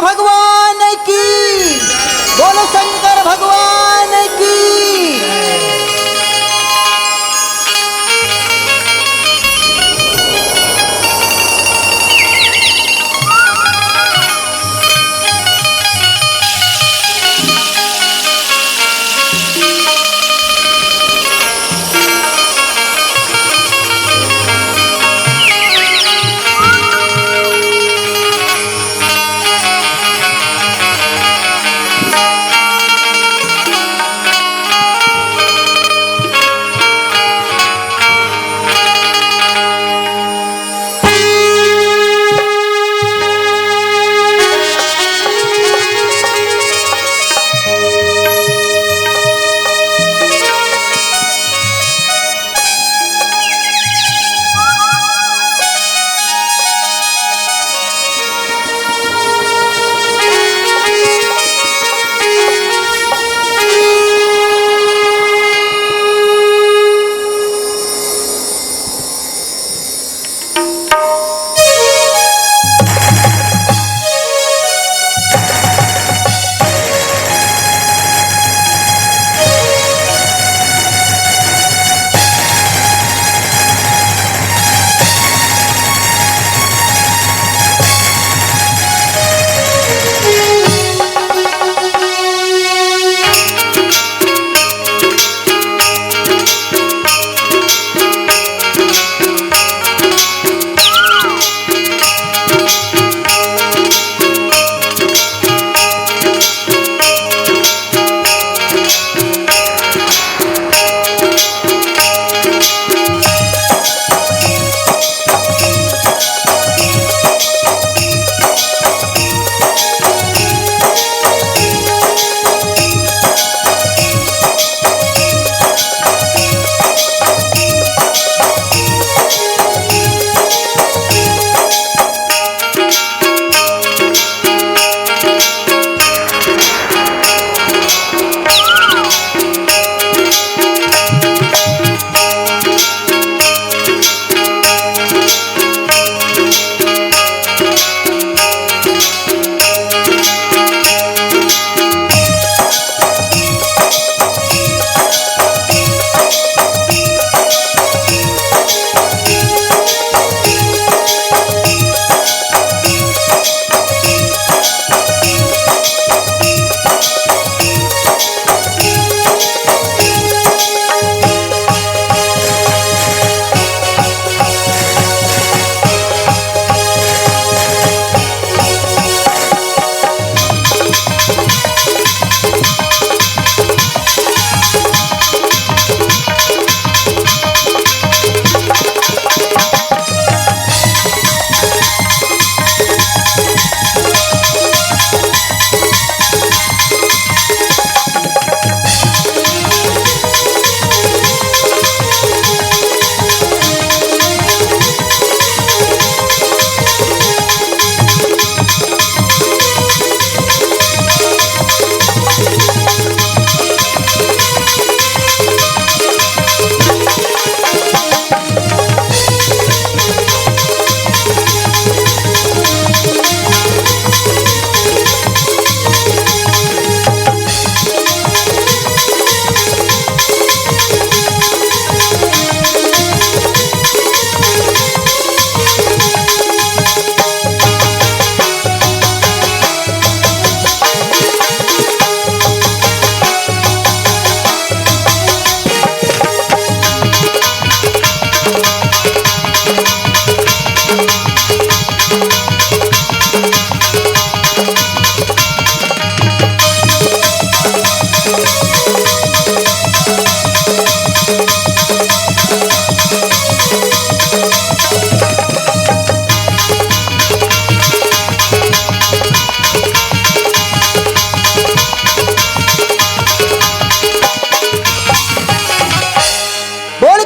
भगवान की। बोलो शंकर भगवान की।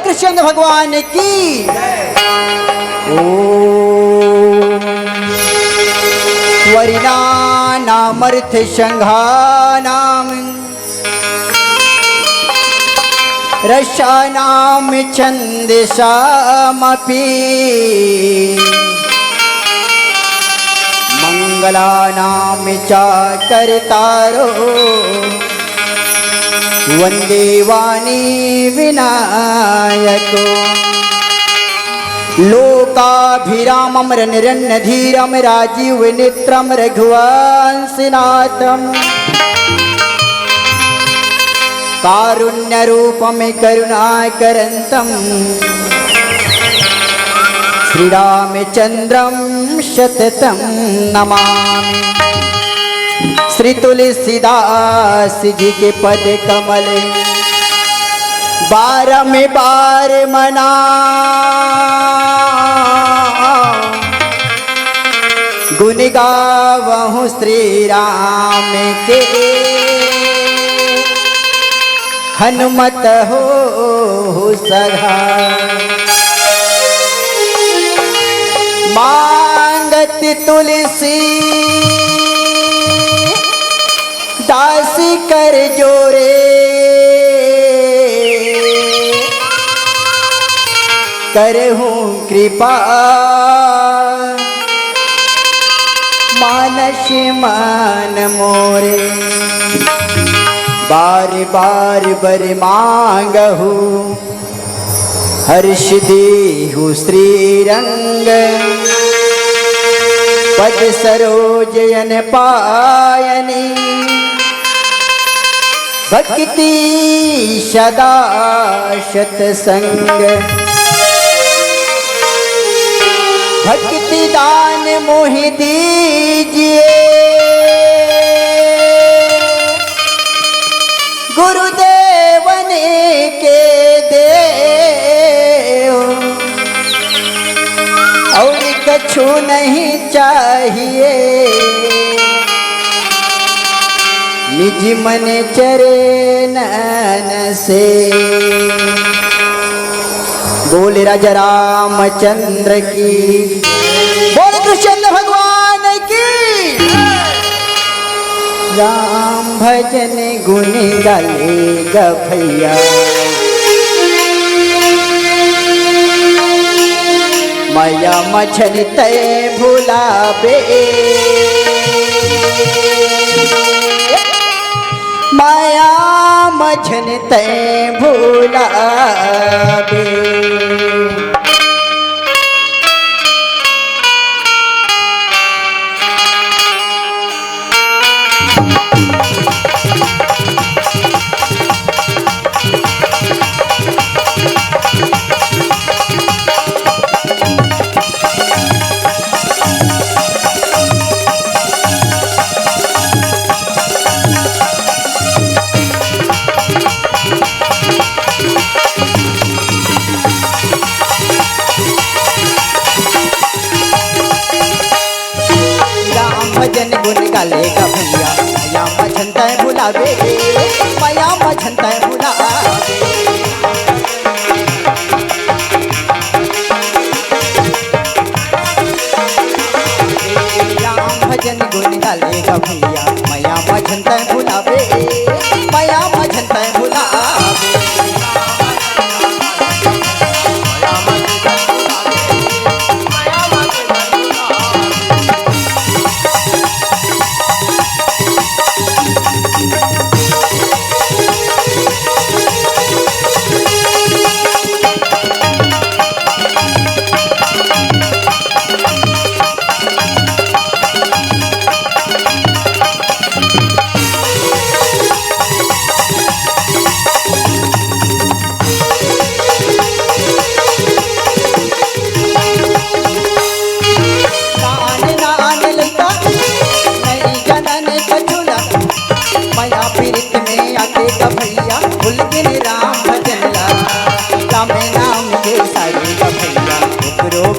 कृष्ण भगवान की। ओम वरिणानामर्थ संघानाम रसानाम छंदसामपि मंगलानाम च कर्तारो वंदे वाणी विनायको लोकाभिरामं निरन्नधीरं राजीव नेत्रं रघुवंशनाथं कारुण्यरूपं करुणाकरन्तं श्रीरामचन्द्रं सततं नमामि। श्री तुलसीदास जी के पद कमल बार में बार मना गुण गावहूँ श्री राम के हनुमत हो सघा मांगत तुलसी दास कर जोरे करहूँ कृपा मानस मन मोरे बार बार बर मांगहु हर्ष देहु श्री रंग पद सरोजयन पायनी भक्ति सदा सतसंग भक्ति दान मोहि दीजिए गुरुदेव ने के दे और कछु नहीं चाहिए निज मन चरणन से बोल राजा रामचंद्र की बोल कृष्ण भगवान की राम भजन गुण गाले गभैया माया मछन तय भुलाबे माया मछन तय भुलाबे भजन गुण गाले का भैया माया मछनता भुलावे माया मछनता भुलावे राम भजन गुण गाले का भैया माया मछनता भुलावे माया मछनता भुलावे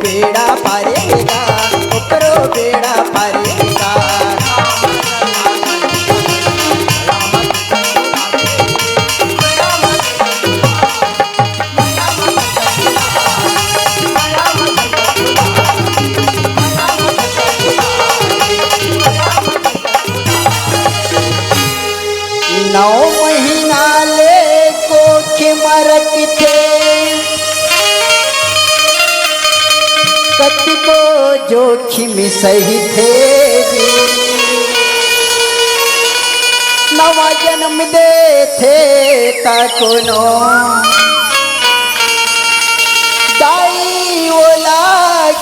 बेड़ा पारेगा ओकरो बेड़ा पारेगा नौ महीना ले कोख मरक थे कति को जोखिम सही थे नवा जन्म दे थे तकुनो दाई ओला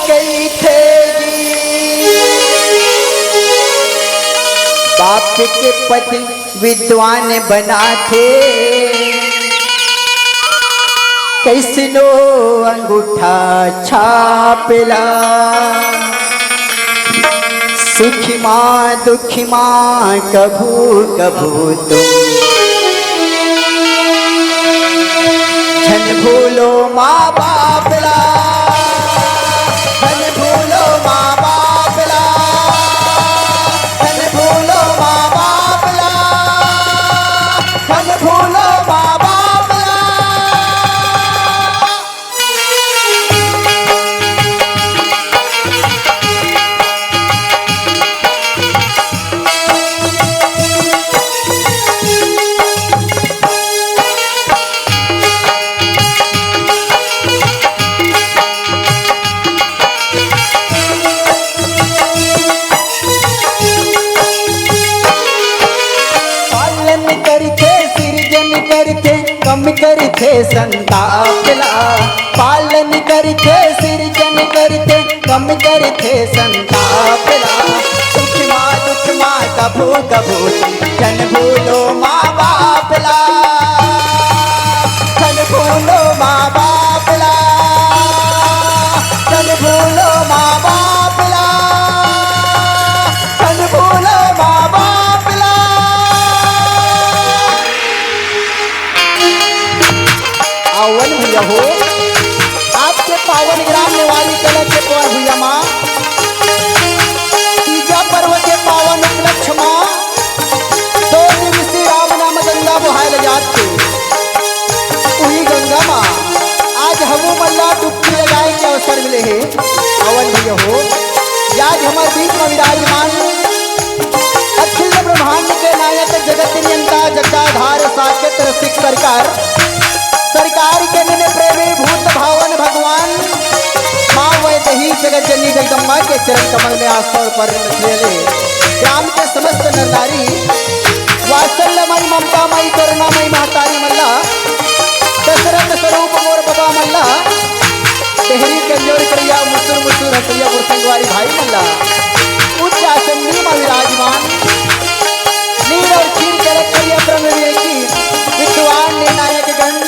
कई थे बाप के पति विद्वान बना थे कैसनो अंगूठा छापला सुखी माँ दुखी माँ कभू कभू तुम छन भूलो माँ बापला छन भूलो माँ बापला छन भूलो माँ बापला छन भूलो माँ बापला। कम करते संतापला पालन करते सृजन करते कम करते संतापला सुख माँ कभू कभू जन भूलो माँ बापला जन भूलो माँ बापला जन भूलो माँ बापला जन भूलो माँ बापला। पावन भैया हो आपके पावन ग्राम निवासी कला के पवन भैया माँ तीजा पर्व के पावन उपलक्ष्य माँ 2 दिवसीय राम नाम गंगा बहायल जाते वही गंगा माँ आज हमू मल्ला डुबकी लगाए के अवसर मिले हैं। पावन भैया हो आज हमारे बीच में विराजमान अखिल ब्रह्मांड के नायक जगत नियंता जगदाधार साकेत रसिक सरकार के निने प्रेमी भूत भावन भगवान माँ वैदही जगत जननी जगदम्बा के चरण कमल में आस्था और पर ले ग्राम के समस्त नर नारी वात्सल्यमयी ममतामयी करुणामयी महतारी मल्ला दशरथ स्वरूप मोर बाबा मल्ला तेहरी कंजोर करिया मुसुर मुसुर हसरिया मुरसंगवारी भाई मल्ला उच्च आसनी में विराजमान नील और क्षीर के रखिया ब्रह्म विवेकी विद्वान निर्णायक गण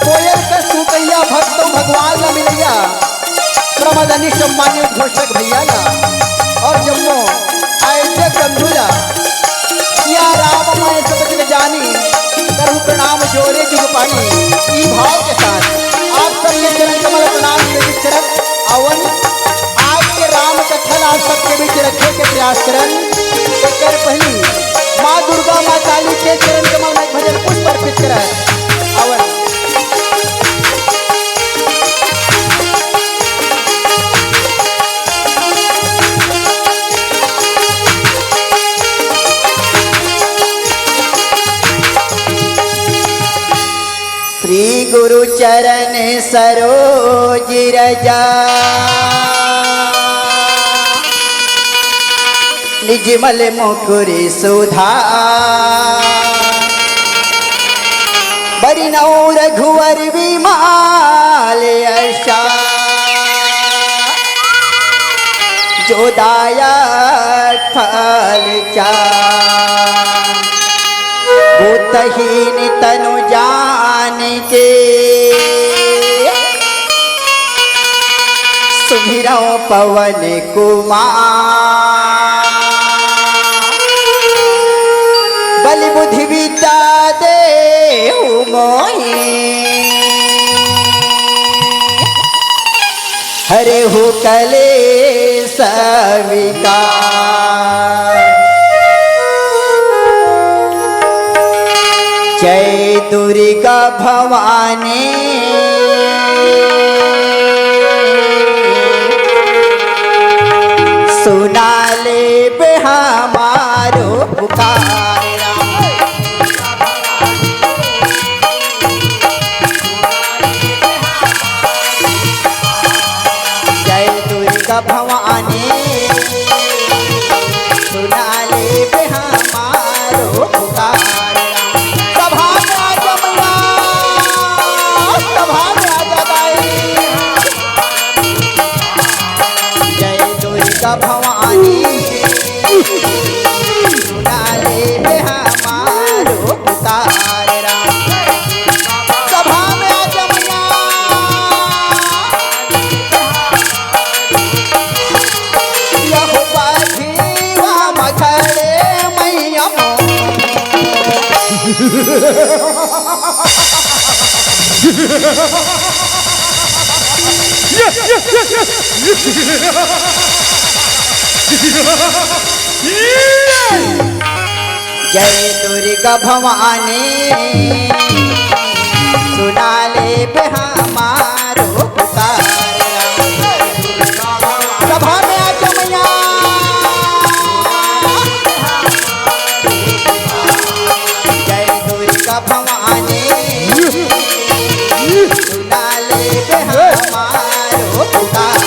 कोयल का सुकैया भक्तों भगवान न मिलैया प्रमदनी सम्मान्य घोषक भैया ना और जम्मो आयोजक बंधुला या राम मैं सब जग जानी करहु प्रणाम जोरे जुग पानी ई भाव के साथ आप सबके चरण कमल प्रणाम के चरण अवन आज के राम कथन आप सबके बीच रखे के प्रयास करन एकर पहली माँ दुर्गा माँ काली के चरण कमल में भजन पुष्प अर्पित करन अवन श्री गुरु चरण सरोज रजा निजमल मुकुरी सुधा बरिनौ रघुवर विमाल यशा जो दाया फल चा भूतहीन तनु जान के सुमिरौ पवन कुमार बल बुद्धि विद्या देहु मोहि हरे हो कलेश विकार जय दुर्गा भवानी सुना ले बे हमारो पुकारा जय दुर्गा भवानी सुना ले बे हमारो पुकार राम। सभा में आजा मैया यहो बाजीवा मखड़े मैया जय दुर्गा भवानी सुना ले पे हमारो पुकार सभा में आजा मैया जय दुर्गा भवानी सुना ले पे हमारो पुकार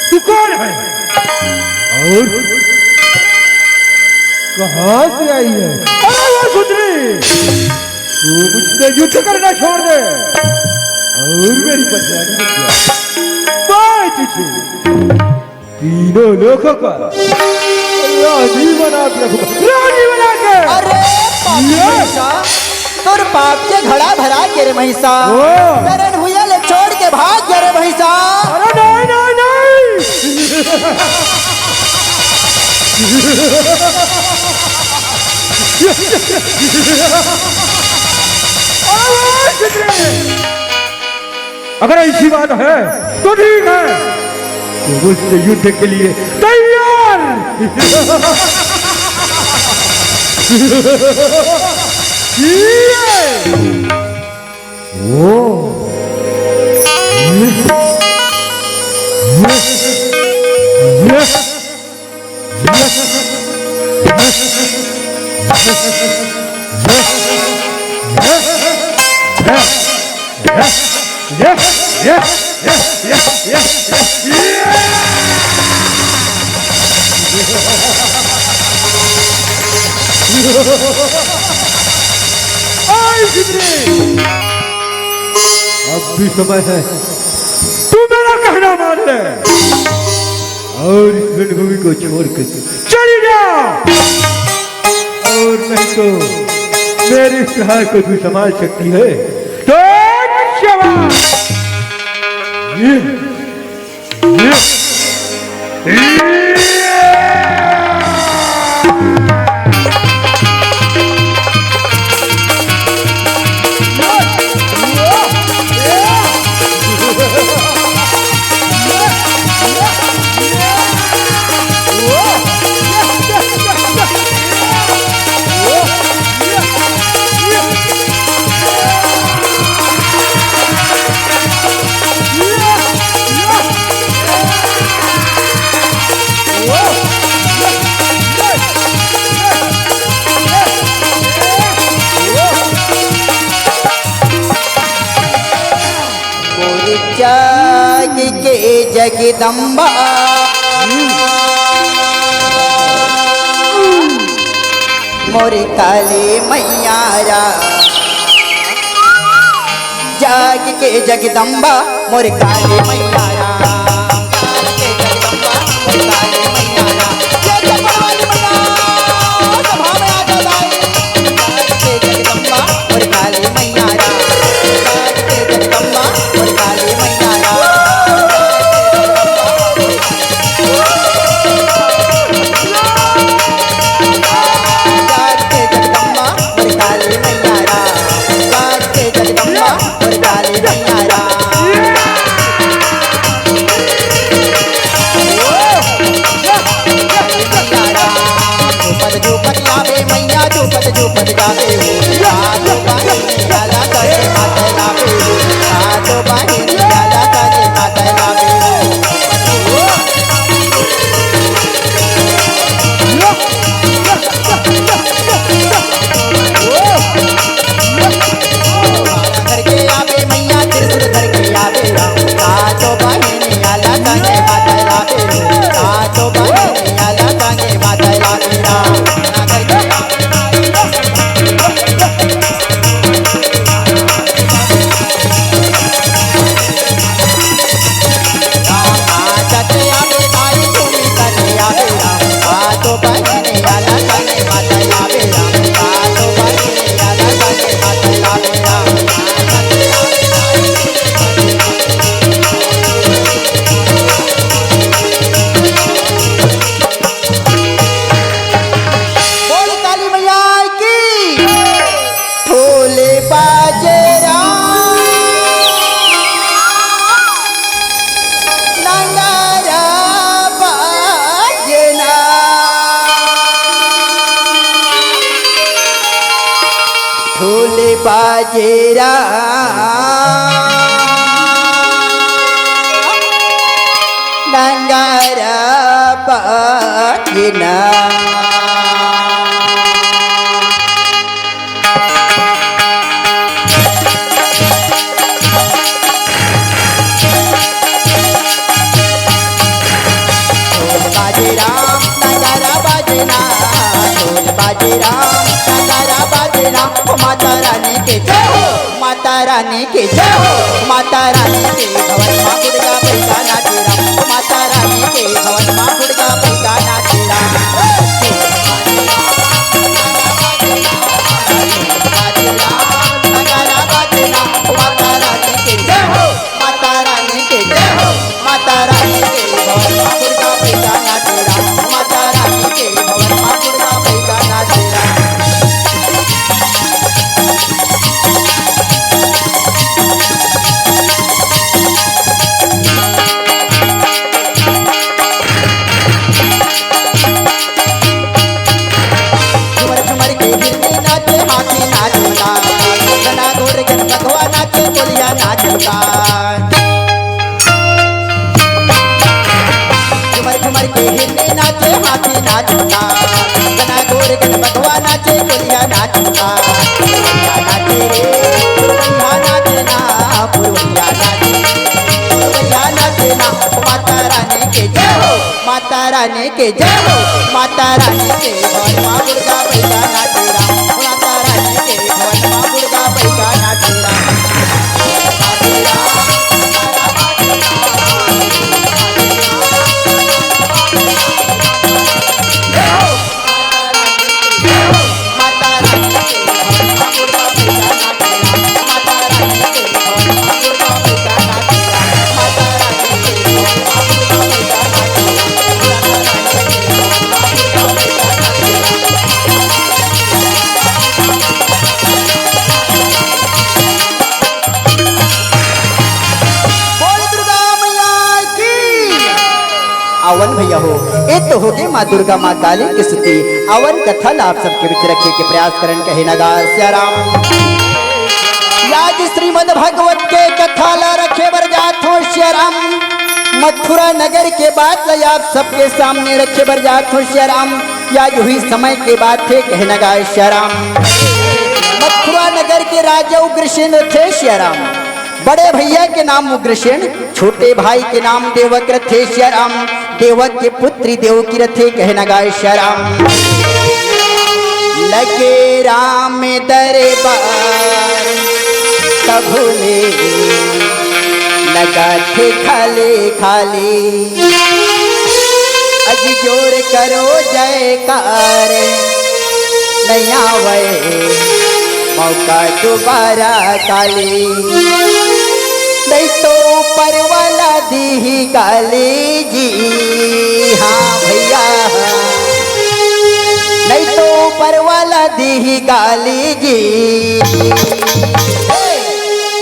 तू कौन है और कहां से आई है? गुजरी तू मुझसे युद्ध करना छोड़ दे और मेरी पत्नी तीनों लोगों का रानी बना के रखूंगा, रानी बना के। अरे तोर पाप के घड़ा भरा के रे महिषा करन हुआ ले छोड़ के भाग गया रे महिषा। अरे नहीं नहीं नहीं अगर ऐसी बात है तो ठीक है, तो मुझसे युद्ध के लिए तैयार। अब भी समय है, तू मेरा कहना मान ले और इस रणभूमि को छोड़कर चली जा, और नहीं तो मेरे सहाय को तू संभाल सकती है तो शाबाश। जाग के जगदम्बा मोरी काली मैया रा, जाग के जगदम्बा मोरी काली मैया रा, जाग के जगदम्बा मोरी काली मैया रा। जय जय भवानी मैया सभा में आ जा दाई, जाग के जगदम्बा मोरी काली मैया रा, जाग के जगदम्बा मोरी काली मैया रा। जाग झूपत झूपत जावे हो सातो बहिनी आला करे माता लावे हो सातो बहिनी आला करे माता लावे हो घर के आवे मैया त्रिशूल घर के आवे सातो बहिनी आला करे माता लावे हो सातो बहिनी आला करे माता लावे घर के बाजेरा नंगारा बाजना बाजेराम नंगारा बाजना बाजेराम नंगारा बाजना माता रानी के जय हो माता रानी के जय हो माता रानी के भवन माँ दुर्गा पैदा नाचे राम माता रानी के भवन माँ दुर्गा पैदा नाचे राम माता रानी के जय हो माता रानी के जय हो माता रानी के भवन माँ दुर्गा पैदा नाचे राम माता रानी के भवन माँ दुर्गा पैदा नाचे राम झुमर झुमर के हिरनी नाचे हाथी नाचता गना गोर गन बकवा नाचे कोलिया नाचता नाचे रे पुरवैया नाचे ना पुरवैया नाचे ना माता रानी के जय हो माता रानी के जय हो माता रानी के भवन माँ दुर्गा पैदा नाचे राम माता रानी के भवन माँ दुर्गा पैदा नाचे राम आवन भैया हो एक तो हो गई माँ दुर्गा माँ काली की स्तुति आवन कथा आप सबके बीच रखे के प्रयास करन कहे नगा सियाराम याद श्रीमद् भागवत के कथा ला रखे बरजात हो सियाराम मथुरा नगर के बात आप सबके सामने रखे बरजात हो सियाराम याद हुई समय के बाद थे कहे नगा सियाराम मथुरा नगर के राजा उग्रसेन थे सियाराम बड़े भैया के नाम उग्रसेन छोटे भाई के नाम देवक थे सियाराम देवक के पुत्री देवकी रथे कहना गाय श्याम लगे राम दरबार कभुने लगा थे खाली खाली अज जोर करो जयकार नहीं आवे मौका दोबारा काली नहीं तो ऊपर वाला दी काली जी हाँ भैया नहीं तो ऊपर वाला दी काली जी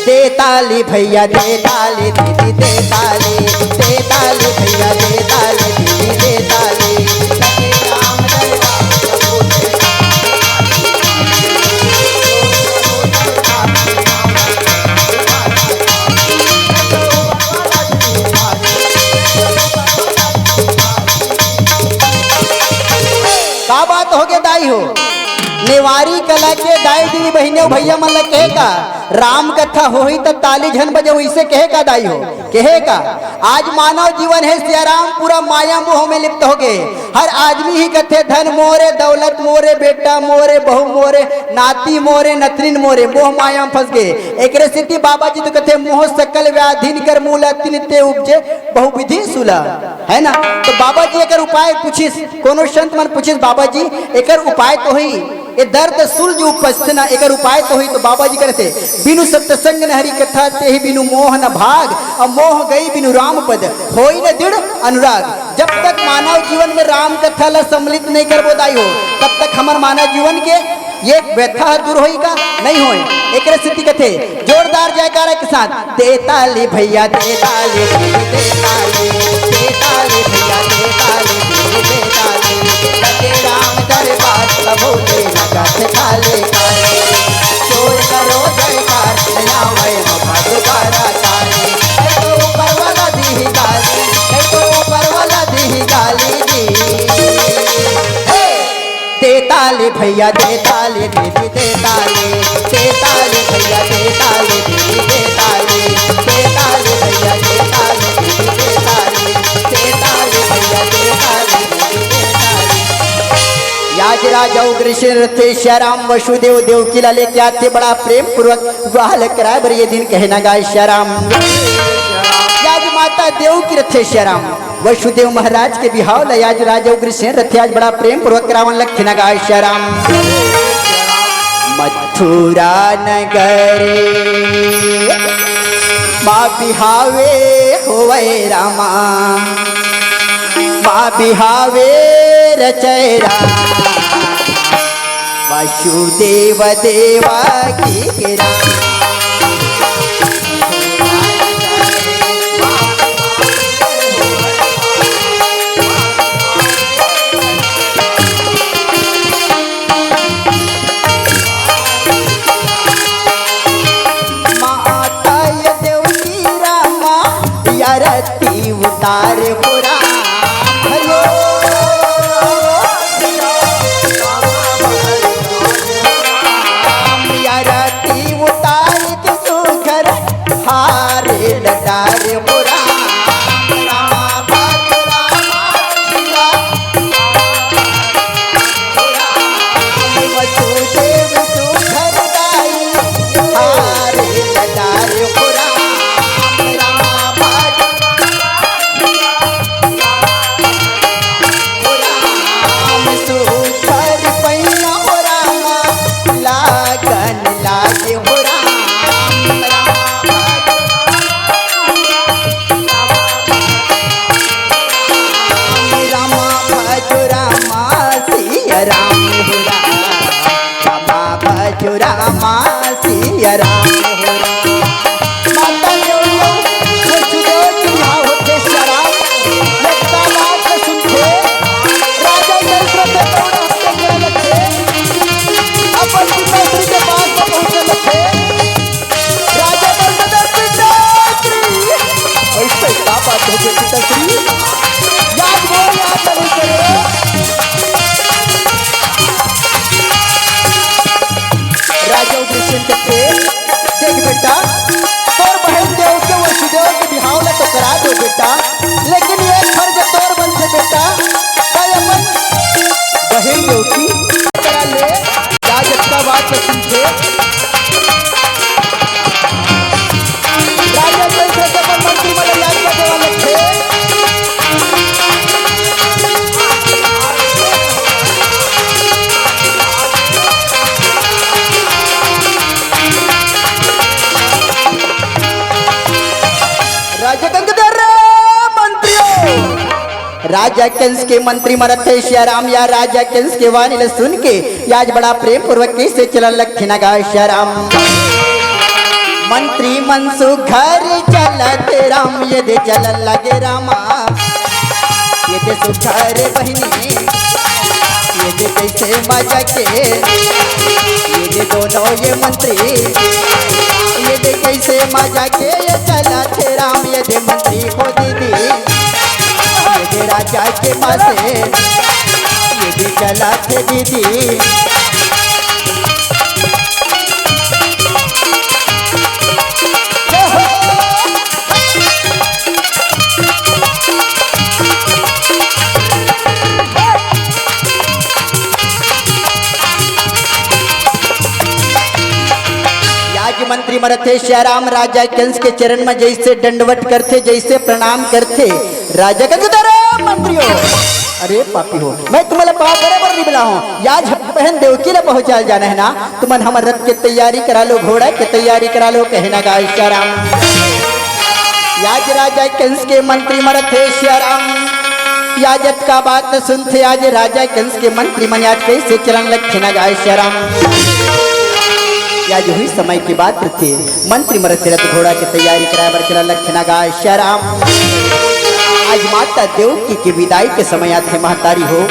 दे ताली भैया दे ताली दीदी दे ताली भैया दे ताली दीदी दे ताली नेवारी कला के दाई दीदी बहने भैया मन लग कहे का राम कथा होई त ताली झन बजे वैसे कहे का दाई हो कहे का आज मानव जीवन है सियाराम पूरा माया मोह में लिप्त हो गए। हर आदमी ही कथे धन मोरे दौलत मोरे बेटा मोरे बहू मोरे नाती मोरे नतरिन मोरे मोह माया में फंस गए। एक सिद्धि बाबा जी तो कथे मोह सकल व्याधिन कर मूल तिन ते उपजे बहुविधि सुला है ना। तो बाबा जी एक उपाय पूछिस कोनो संत मन पूछिस बाबा जी एक उपाय तो ही ये दर्द सुलझ उपस्थ न एक उपाय तो हुई। तो बाबा जी कहते बिनु सत्संग न हरि कथा ते ही बिनु मोह न भाग और मोह गई बिनु राम पद होई न दृढ़ अनुराग। जब तक मानव जीवन में राम कथा ला सम्मिलित नहीं कर बोदाई हो तब तक हमार मानव जीवन के ये व्यथा दूर होई का नहीं होए। एक स्थिति कथे जोरदार जयकारा के साथ देताली भैया देताली देताली देताली भैया देताली देताली लगे राम दरबार भोले लगा खाले खाले चोर करो जयकार नया वै दोबारा ताली तो ऊपर वाला दी गाली तो ऊपर वाला दी गाली जी देताली भैया देताली दीदी देताली देताली भैया देताली दीदी देताली देताली भैया देताली दीदी देताली देताली भैया देताली दीदी देताली। याज राजा कृष्ण रथे श्याराम वसुदेव देवकीला लेके आते बड़ा प्रेम पूर्वक विवाह कराए बर ये दिन कहना गाय श्याराम याज माता देव की रथे श्याराम वसुदेव महाराज के बिहाव लयाज राजा कृष्ण रथे आज बड़ा प्रेम पूर्वक करावन लखना गाय श्याराम। मथुरा नगरी माँ बिहावे होवे रामा माँ बिहावे रचय राम वसुदेव देवा की राम। उतार बुरा भयो यारती उतार के सुघर हारे लटार बुरा वसुदेव सुघर गाई हारे लटार बुरा रामा सिया राम माता यो वसुदेव की भाव होते शराब लगता बात सुनते राजा दशरथ कौन हंसते लगे अपन पिताश्री के पास पहुंचे लगे राजा दशरथ पिताश्री ऐसे क्या बात हो गई पिताश्री याद वो याद नहीं करे। राजा कृष्ण के देख बेटा तोर बहन देव के वसुदेव के बिहाव ला तो करा दो बेटा लेकिन ये फर्ज तोर बन से बेटा कल अपन बहन देव की करा ले राज का बात तो सुनते राजा कैसे अपन मंत्री मन याद कर देवा लगते राजा कंस के मंत्री मरते श्याराम या राजा कंस के वाणी ले सुन के आज बड़ा प्रेम पूर्वक कैसे चलन लखना गाय श्याराम। मंत्री मनसु घर चलत राम यदि चलन लगे रामा यदि सुखर बहिनी यदि कैसे मजा के यदि दोनों ये मंत्री यदि कैसे मजा के ये चला थे राम यदि मंत्री को दीदी राजा के पास ये भी चला थे दीदी मंत्री मरथे श्याराम राजा कंस के चरण में जैसे दंडवत करते जैसे प्रणाम करते राजा कंस मंत्रियों अरे पापी हो मैं तुम्हारे पाप बराबर नहीं बुला हूँ याज बहन देवकी ले पहुंचा जाना है ना तुमन हमर रथ के तैयारी करा लो घोड़ा के तैयारी करा लो कहना गा श्याराम याज राजा कंस के मंत्री मरथे श्याराम याजत का बात न सुनते आज राजा कंस के मंत्री मन आज कैसे चरण लक्षणा गा श्याराम याज हुई समय की बात थे मंत्री मरथे रथ घोड़ा की तैयारी करा बर चरण लक्षणा गा श्याराम आज माता देवकी की विदाई के समय आते महतारी हो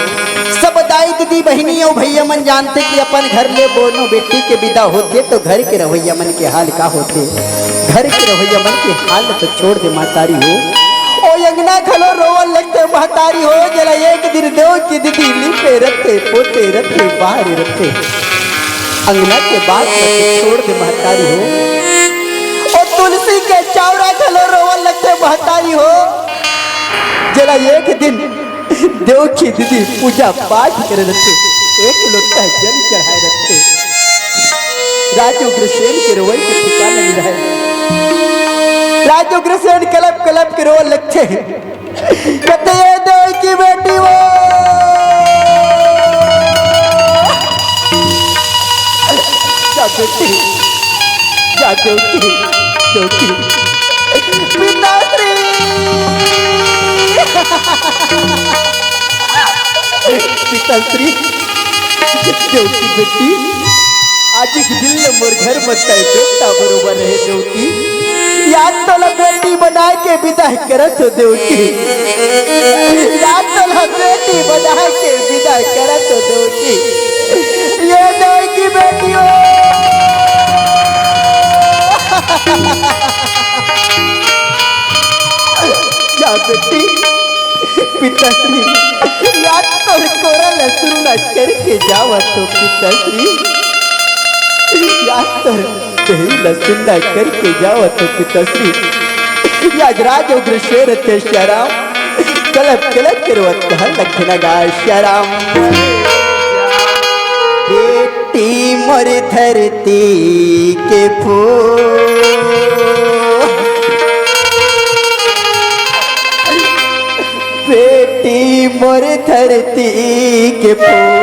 सब दाई दीदी बहनी और भैया मन जानते कि अपन घर ले बोनो बेटी के विदा होते तो घर के रवैया मन के हाल का होते घर के रवैया मन के हाल तो छोड़ दे महतारी हो ओ यंगना खलो रोवन लगते महतारी हो जरा एक दिन देव की दीदी लिपे रखते पोते रखते बाहर रखते अंगना के बाद छोड़ दे महतारी हो और तुलसी के चावरा खलो रोवन लगते महतारी हो जरा एक दिन देव की दीदी पूजा पाठ कर रखते एक लोटा जल चढ़ाए रखते राजू ग्रसेन के रोवल के ठिकाना नहीं रहे राजू ग्रसेन कलप कलप के रोवल लगते कहते ये देव की बेटी वो जा बेटी जा देव की पिताश्री पिताश्री देवकी बेटी आज एक दिल ने मोर घर मत बेटा बरोबर है देवकी याद तो ला बेटी बना के विदा करत हो देवकी याद तो ला बेटी बना के विदा करत हो देवकी ये देवकी बेटी हो जा बेटी पिताश्री याद तो कोरा लसुन करके जावा तो पिताश्री याद तो कहीं लसुन करके जावा तो पिताश्री याद राज उग्रशेर थे श्याराम कलप कलप करवत कहा लखना गा श्याराम बेटी मोर धरती के फूल बेटी मोर धरती के फूल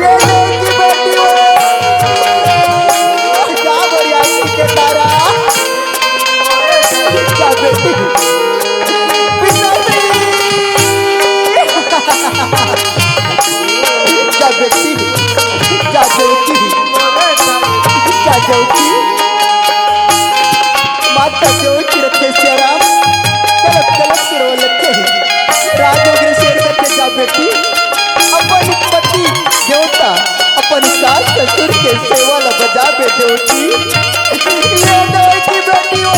ये देखी बेटी हो जा बढ़िया के तारा जा बेटी जा बेटी जा देवकी जा देवकी माता देवकी रखे श्याराम कलप कलप के रो लगते हैं राजोग्र शेर करके जा बेटी अपन पति देवता अपन सास ससुर के सेवा ला बजा बे देवकी ये देवकी बेटी हो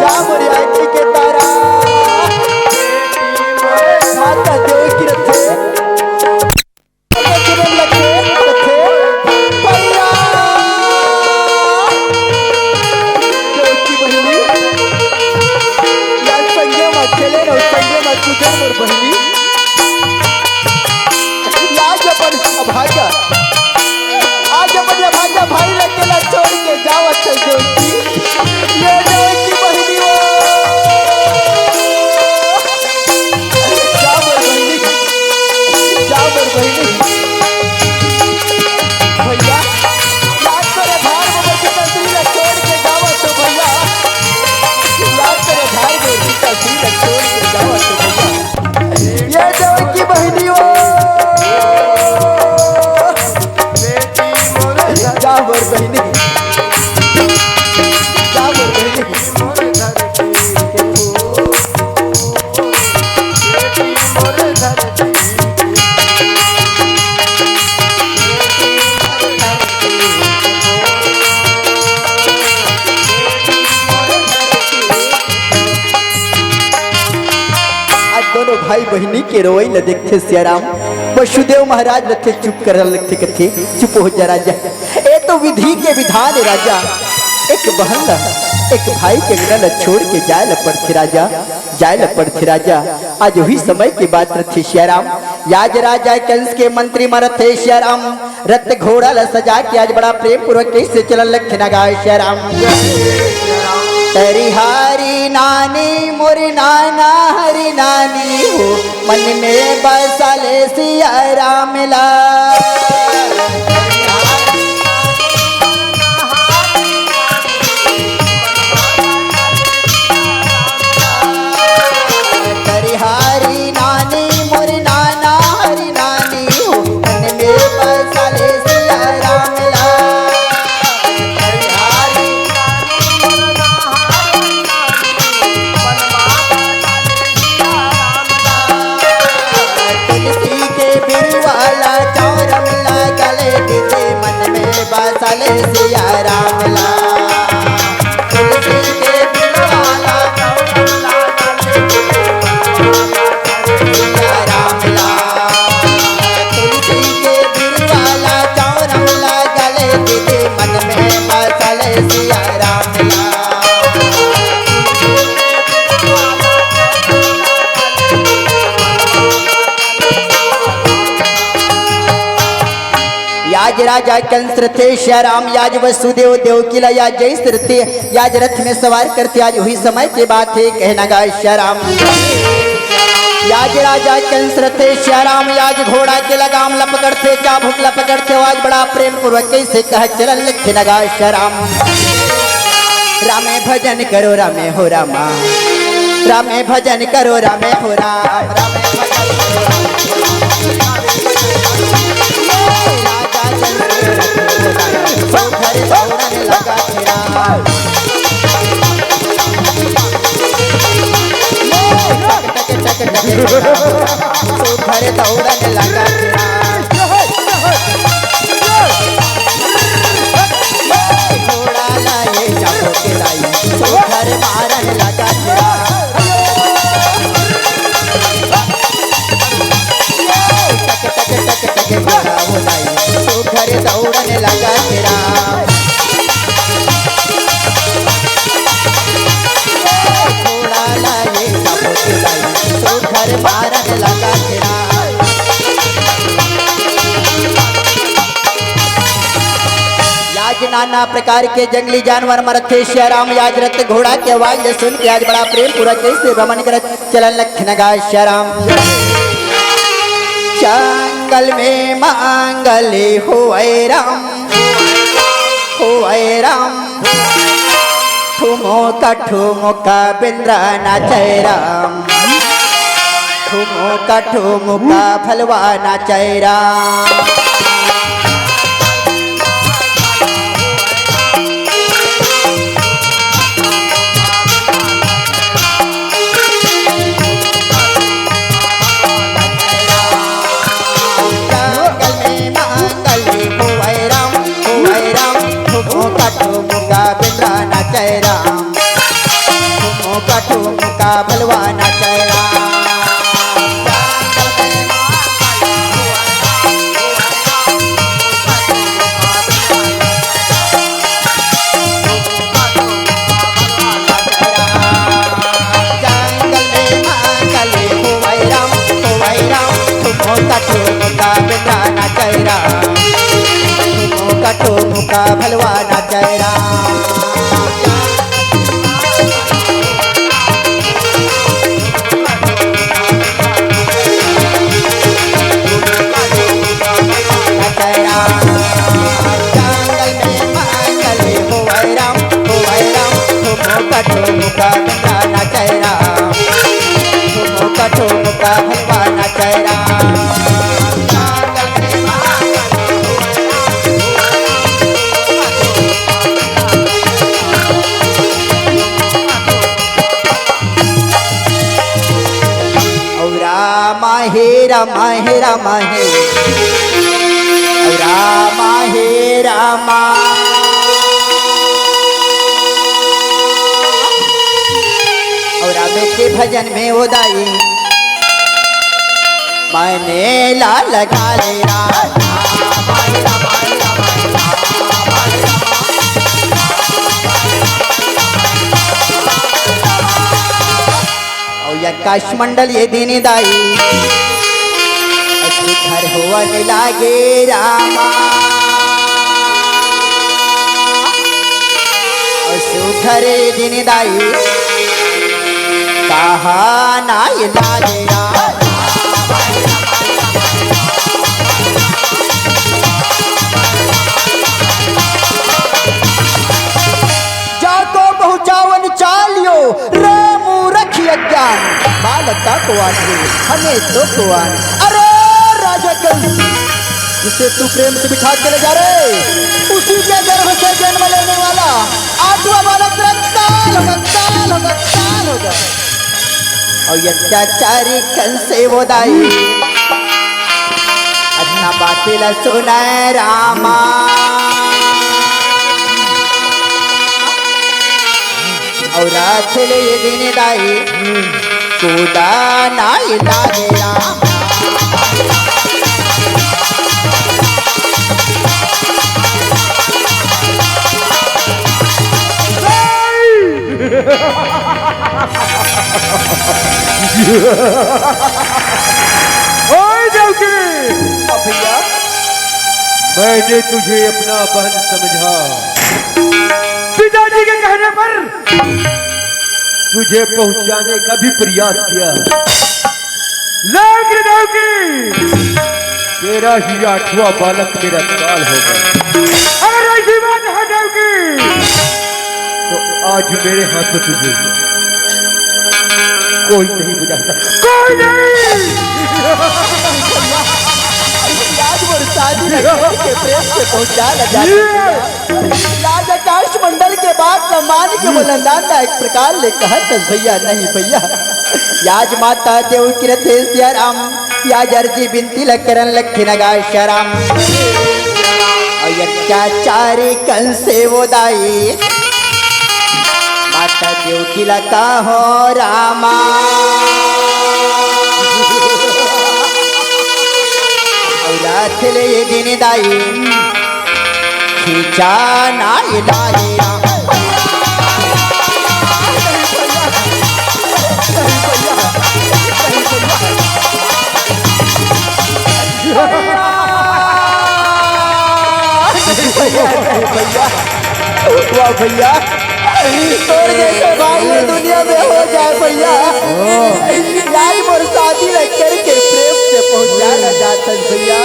जा मोरी आंखी के तारा माता देवकी रखे बहनी आज अपन अभागा भाई लकेला छोड़ के जावत है देवकी ये देवकी बहनी हो जावर बहनी भैया याद करे धार में की तस्वीर छोड़ के जावत हो भैया याद करे धार में की तस्वीर छोड़ के जावत हो भैया ये देवकी बहनी हो जावर बहनी दोनों भाई बहनी के रोई न देखते श्याराम वसुदेव महाराज रखे चुप कर लगते कथे चुप हो जा राजा ये तो विधि के विधान है राजा एक बहन एक भाई के अंगना छोड़ के जाए ल पड़थे राजा आज वही समय की बात रथी श्याराम याज राजा कंस के मंत्री मरथे श्याराम रथ घोड़ा ल सजा के आज बड़ा प्रेम पूर्वक कैसे चलन लखन गाय श्री राम। तेरी हरी नानी मोरी नाना हरी नानी हो मन में बसले सिया राम ला। बसले सिया राम ला तुलसी के बिरवाला सिया राम ला तुलसी के बिरवाला चौरम ला गले दीदी मन में बसले सिया राम ला। याज राजा कंस थे श्री राम याज वसुदेव देवकीला याज जय सिरते याज रथ में सवार करते आज हुई समय की बात है कहना गा श्री राम। याज राजा कंस थे श्री राम याज घोड़ा के लगाम लपकड़ते चाबुक लपकड़ते आज बड़ा प्रेम पूर्वक कैसे कह चलन लिखना गा श्री राम। रामे भजन करो रामे हो रामा रामे भजन करो रामे हो राम रामे भजन घर दौड़ने लगा तेरा टक टक टक घर दौड़ने लगा थोड़ा लाए चाबो के लाई घर मारने लगा तेरा टक टक टक टक घोड़ा हो लाई घर दौड़ने लगा तेरा थोड़ा लाए चाबो के लाई घर मारने लगा तेरा। याज नाना प्रकार के जंगली जानवर मरथे श्री राम याज रथ घोड़ा के आवाज सुन के आज बड़ा प्रेम पूरा कैसे भ्रमण कर चलन लखन गा श्री राम। जंगल में मांगले हो राम ठुमो का बिंद्रा नाचय राम ठुमो का फलवा नाचय राम। नाचय राम ठुमका भलवा नाचय राम। जंगल में मांगले होवै राम ठुमका बिंद्रा नाचय राम ठुमका भलवा नाचय राम। ठुमका बिंद्रा नाचय राम ठुमका भलवा नाचय राम। रामा हे रामा हे रामा हे रामा हे रामा के भजन में उदाई मैंने लाल लगा ले और यकाश मंडल ये दीनी दाई घर भुवन लागे रामा सुखरे दिन दाई कहा नाय लागे रामा जाको पहुंचावन चालियो रामू रखी अज्ञान बालका को आटे हमें तो कुआन अरे राजा कंस जिसे तू प्रेम से बिठा के ले जा रहे उसी के गर्भ से जन्म लेने वाला आठवां बालक काल होगा और अत्याचारी कंस से वो दाई अन्ना बातिल सुनाए रामा और रात ले दिन दाई कूदा नाई लागे रामा ओए देवकी भैया मैंने तुझे अपना बहन समझा पिताजी के कहने पर तुझे पहुंचाने का भी प्रयास किया लेकिन देवकी तेरा ही आठवां बालक मेरा काल होगा अगर ऐसी बात है देवकी तो आज मेरे हाथ में तुझे कोई नहीं बुझा सकता कोई नहीं आज वो शादी के प्रेम से पहुंचा लगा राज आकाश मंडल के बाद सम्मान के बुलंदाना एक प्रकार ले कहा भैया नहीं भैया याज माता देव किरते राम याज अर्जी बिनती लकरन लखी नगा शराम और अत्याचारी कंस से वो दाई माता देव की लका हो रामा और रात ले दिन दाई खींचा नाई लागे वाह भैया तोड़ जैसे भाई ये दुनिया में हो जाए भैया यार मोर शादी करके प्रेम से पहुंचाना जाता भैया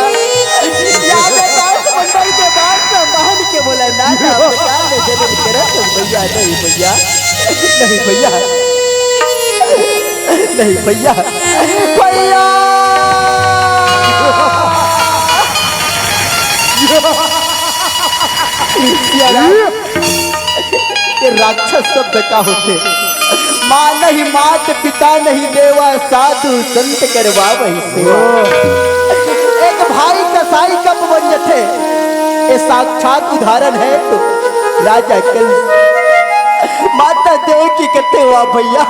याद आकाश मंडल के बाद तो बहन के बोला नाना प्रकार में जन्म करत भैया नहीं भैया नहीं भैया नहीं भैया भैया ये राक्षस शब्द का होते माँ नहीं मात पिता नहीं देवा साधु संत करवा वही सेवा एक भाई कसाई कब बन जथे ये साक्षात उदाहरण है तो राजा कंस माता देव की कथे हुआ भैया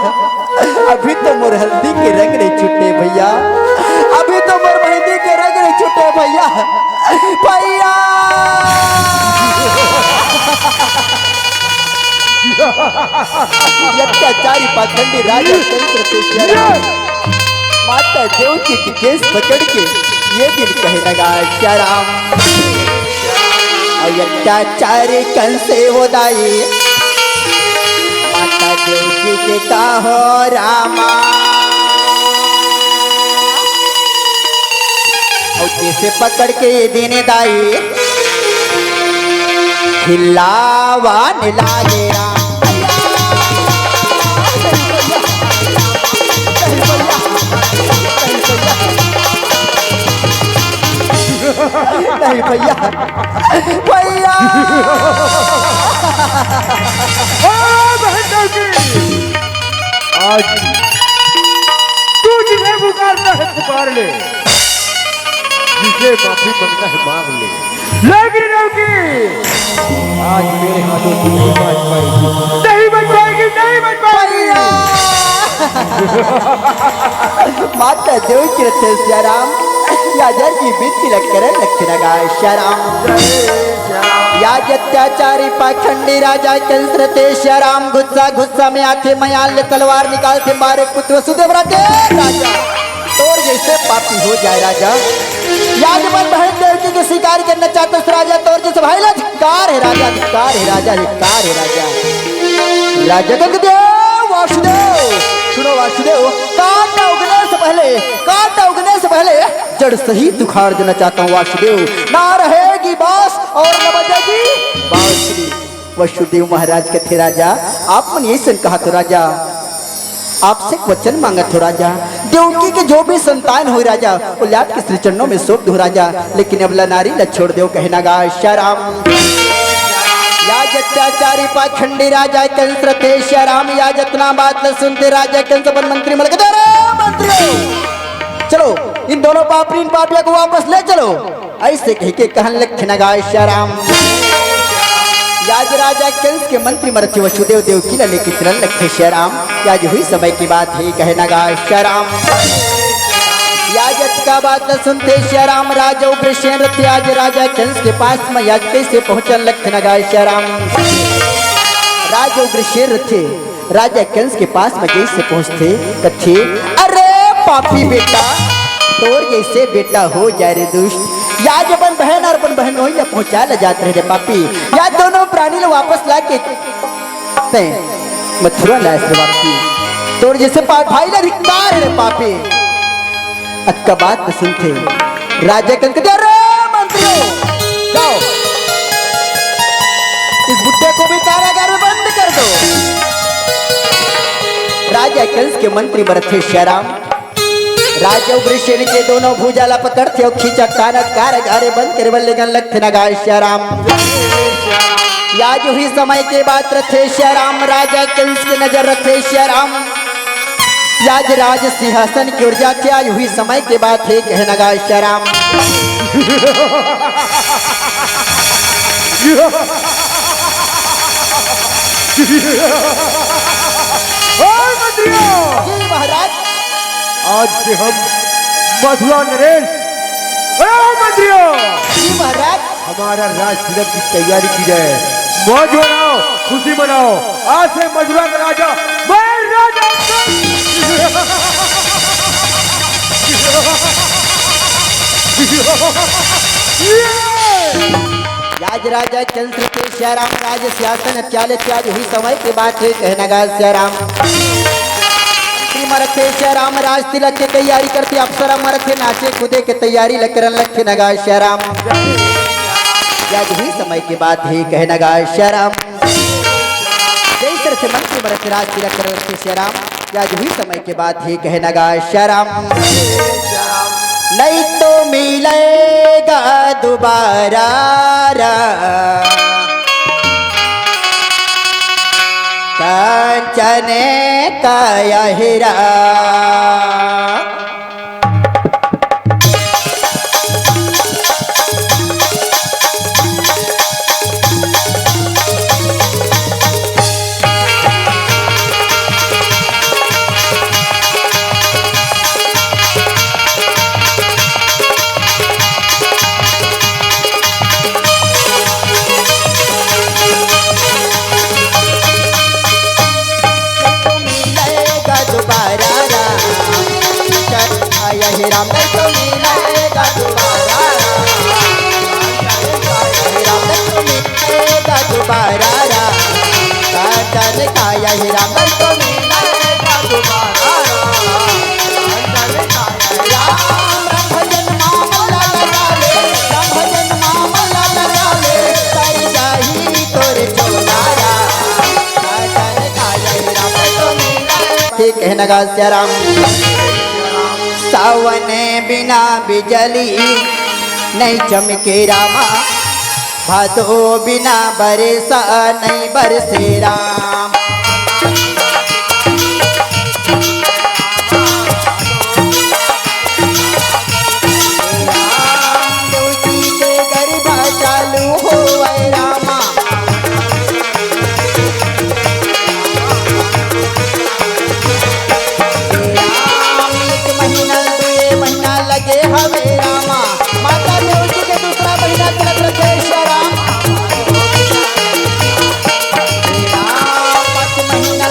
अभी तो मोर हल्दी के रंग नहीं छुटे भैया अभी तो मोर मेहंदी के रंग नहीं छुटे भैया भैया अत्याचारी पाखंडी राजा माता देव की केस पकड़ के ये दिन कहे लगा क्या राम और अत्याचारी कंस से वो दाई माता देव की के का हो रामा और जैसे पकड़ के ये दिन दाई खिलावान लागे राम नहीं भैया भैया आज तू जिसे पुकारता है पुकार ले जिसे माफी मांगना है मांग ले लेकिन आज मेरे हाथों से नहीं बच पाएगी नहीं बच पाएगी नहीं बच पाएगी माता देव की रथे श्याराम याजर की बीती लक्करन लक्ष्य लगाए श्याराम याज अत्याचारी पाखंडी राजा कंस रते श्याराम गुस्सा गुस्सा में आंखें मयाल तलवार निकालते मारे पुत्र वसुदेव राजा तोर जैसे पापी हो जाए राजा। याजमान बहन देवकी को स्वीकार करना चाहते उस राजा तौर जैसे भाई धिक्कार है राजा, धिक्कार है राजा, धिक्कार है राजा। राजा गंगदेव वासुदेव सुनो वासुदेव, कांटा उगने से पहले जड़ सहित उखाड़ देना चाहता हूँ वासुदेव। ना रहेगी बांस और न बजेगी बांसुरी। वासुदेव महाराज के थे राजा, आपने ऐसा कहा तो राजा, आपसे वचन मांगा तो राजा, देवकी के जो भी संतान हो राजा वो लाट के श्री चरणों में सौंप दो राजा। लेकिन अबला नारी ल छोड़ दो कहना गा श्याराम। याज अत्याचारी पाखंडी राजा कंस रथे श्याराम, या जतना बात न सुनते राजा कंस बन मंत्री मलक दे मंत्रियों, चलो इन दोनों पापी पापियों को वापस ले चलो। ऐसे कह के कहन लखन गा श्याराम। याज राजा कंस के मंत्री मरथे वसुदेव देवकी ल लेके चलन लखे श्याराम। याज हुई समय की बात है कहना गा श्याराम। याजक का बात न सुनते श्याराम, राजा उग्रसेन रथ आज राजा कंस के पास में याज कैसे पहुंचन लखन गा श्याराम। राजा उग्रसेन रथे राजा कंस के पास में जैसे पहुंचते कथे, अरे पापी बेटा तोर जैसे बेटा हो जाए रे दुष्ट। याज अपन बहन और अपन बहन वही पहुंचा ले जाते रहे पापी। या दोनों प्राणी लोग वापस ला के मथुरा लाए वापसी। तोर जैसे भाई ना धिक्कार है पापी। अक्का बात न सुनते राजा कंस कहते, अरे मंत्रियों जाओ इस बुड्ढे को भी कारागार में बंद कर दो। राजा कंस के मंत्री बरथे श्याराम। राजा उग्रसेन के दोनों भुजाला पकड़ते और खींचा कानक कारागारे बंद कर बल्ले गन लखन गा श्याराम। याज हुई समय के बाद रथे श्याराम, राजा कंस के नजर रखे श्याराम। याज राज सिंहासन की ओर जाके आज हुई समय के बाद है कहना गा श्याराम। जी महाराज, आज से हम मथुरा नरेश मंत्रियों जी महाराज, हमारा राज तिलक की तैयारी की जाए। मौज मनाओ, खुशी मनाओ। आज से मथुरा का राजा मैं राजा याज राजा कंस के श्याराम राज सिंहासन चाले त्याज हुई समय के बाद है कहना गा श्याराम। मरथे श्याराम राज तिलक की तैयारी करते अप्सरा मरथे नाचे कूदे के तैयारी लकरन लखे नगा श्याराम। याज हुई समय के बाद ही कहना गा श्याराम। जय तरह से मंत्री मरथे राज तिलक कर रखे श्याराम। याज हुई समय के बाद ही कहना गा श्याराम। नहीं तो मिलेगा दोबारा कांचने का हीरा। राम तो मिलेगा दोबारा, राम तो मिलेगा दोबारा, कांचन का यही राम तो मिलेगा दोबारा। राम भजन मामला लगा ले, राम भजन मामला लगा ले, कर जाही तोरे चौलारा, कांचन का यही राम तो मिलेगा। ठीक है नगा श्याराम। सावन बिना बिजली नहीं चमके रामा, भादो बिना बरसा नहीं बरसे राम। देवकी के गरबा चालू हो रामा, लगे हवे रामा। माता देवकी के दूसरा महीना तिलक रखे श्याराम। 5 महीना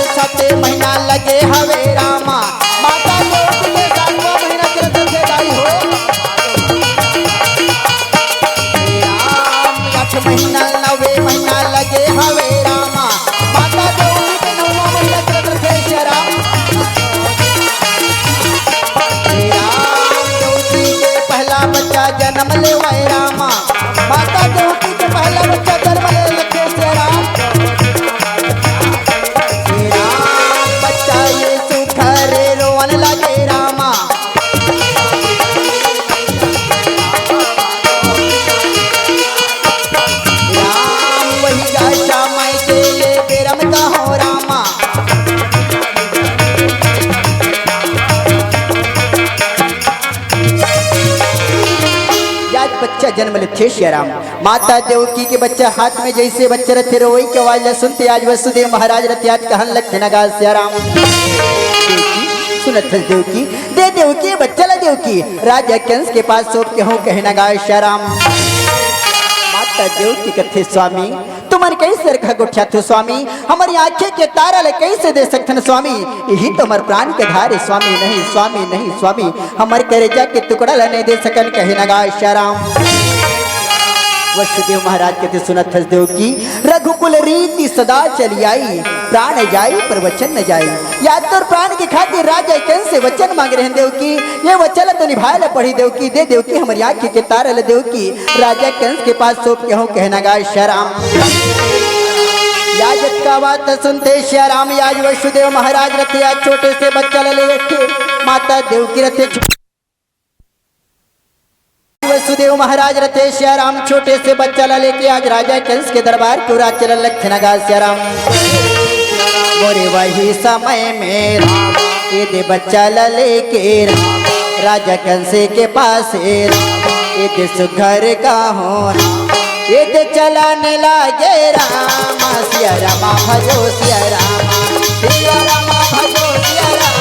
आज बच्चा जन्म लेते सिया राम। माता देवकी के बच्चा हाथ में जैसे बच्चे रहते रोई के आवाज न सुनते आज वसुदेव महाराज रहते आज कहन लगते नगा सिया राम। सुनत देवकी दे देवकी बच्चा ला देवकी राजा कंस के पास सौंप के हूँ कहना गा सिया राम। माता देवकी कथे स्वामी तुमन कैसे रखा गुठिया थे स्वामी हमारी आंखें के तारा ले कैसे दे सकते स्वामी यही तो हमारे प्राण के धारे स्वामी नहीं स्वामी नहीं स्वामी हमारे करेजा के टुकड़ा ला नहीं दे सकन कहे नगा सिया राम। वसुदेव महाराज कहते सुनत देव की रघुकुल रीति सदा चली आई प्राण जाई पर वचन न जाई या तो प्राण के खातिर राजा कंस से वचन मांग रहे हैं देव की ये वचन तो निभाए पड़ी देव की दे देव की हमारी आंखें के तारे ले देव की राजा कंस के पास सौंप के हूँ कहना गा सिया राम। याजक का बात सुनते सिया राम आज वसुदेव महाराज रथे आज छोटे से बच्चा ले बैठे माता देव की रथे वसुदेव महाराज रथे सिया राम छोटे से बच्चा ला लेके आज राजा कंस के दरबार पूरा चलन लखन गा सिया राम। मोरे वही समय में ये दे बच्चा ला लेके राजा कंस के पास ये दे सुघर का हो ये दे चलाने लागे रामा सिया रामा भजो सिया रामा सिया रामा भजो सिया रामा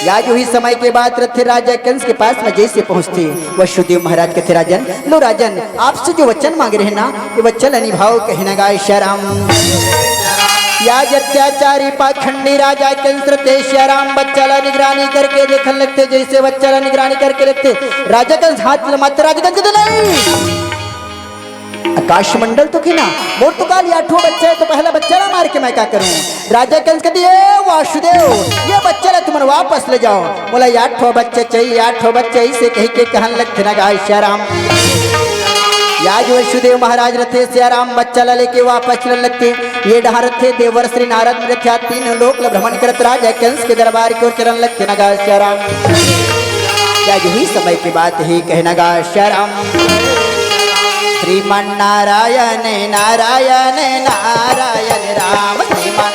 आज वही समय के बाद रथे राजा कंस के पास में जैसे पहुंचते वसुदेव महाराज कहते राजन लो राजन आपसे जो वचन मांग रहे ना ये वचन निभाओ कहना गा सिया राम। याज अत्याचारी पाखंडी राजा कंस रथे सिया राम बच्चा ला निगरानी करके देखने लगते जैसे बच्चा ला निगरानी करके रखते राजा कंस हाथ मात्र राजा कंस नहीं आकाश मंडल तो ना मोर तो काल आठों बच्चा है तो पहला बच्चा ना मार के मैं क्या करूं। राजा कंस कहती है वासुदेव ये बच्चा ला तुम वापस ले जाओ बोला आठों बच्चे चाहिए आठों बच्चे इसे कह के कहन लगते ना गा सिया राम। याज वसुदेव महाराज रथे सिया राम बच्चा ला लेके वापस चलने लगते ये डहा रथे देवर श्री नारद रथे तीन लोक भ्रमण करत राजा कंस के दरबार की ओर चलन लगते ना गा सिया राम। याज हुई समय की बात ही कहना गा सिया राम। श्रीमन नारायण नारायण नारायण राम श्रीमन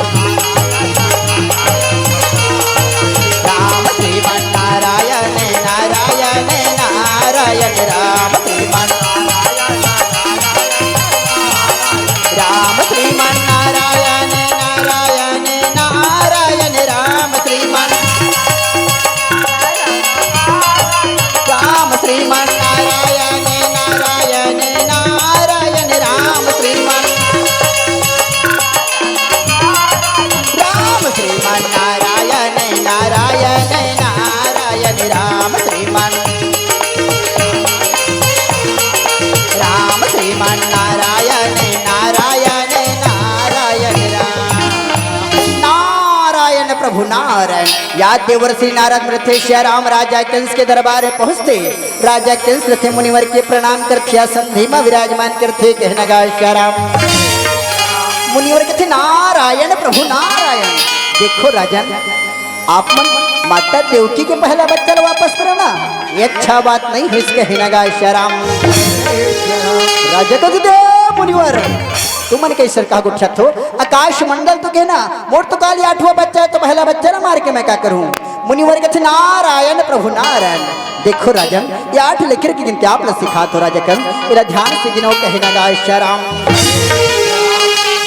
राम श्रीमन नारायण नारायण नारायण राम श्रीमन राम श्रीमन नारायण नारायण नारायण राम श्रीमन राम श्रीमन नारायण नारायण नारायण राम श्रीमन राम श्रीमन नारायण नारायण नारायण राम श्रीमन राम श्रीमन नारायण नारायण नारायण राम नारायण प्रभु नारायण। याद देवर श्री नारद रथे सिया राम राजा कंस के दरबार में पहुंचते राजा कंस रथे मुनिवर के प्रणाम करते संधि में विराजमान करते कहना गा सिया राम। मुनिवर कहते नारायण प्रभु नारायण। देखो राजन आप मन माता देवकी के पहला बच्चा वापस करो ना ये अच्छा बात नहीं है इसके कहना गा सिया राम। राजा को दे मुनिवर तुमन कैसे कहा गुच्छत हो आकाश मंडल तो कहना मोर तो काली आठवां बच्चा है तो पहला बच्चा ना मार के मैं क्या करूं। मुनिवर कहते नारायण प्रभु नारायण। देखो राजन ये 8 लेकर की गिनती आप सिखा दो राजा कल मेरा ध्यान से गिनो कहना गा सिया राम।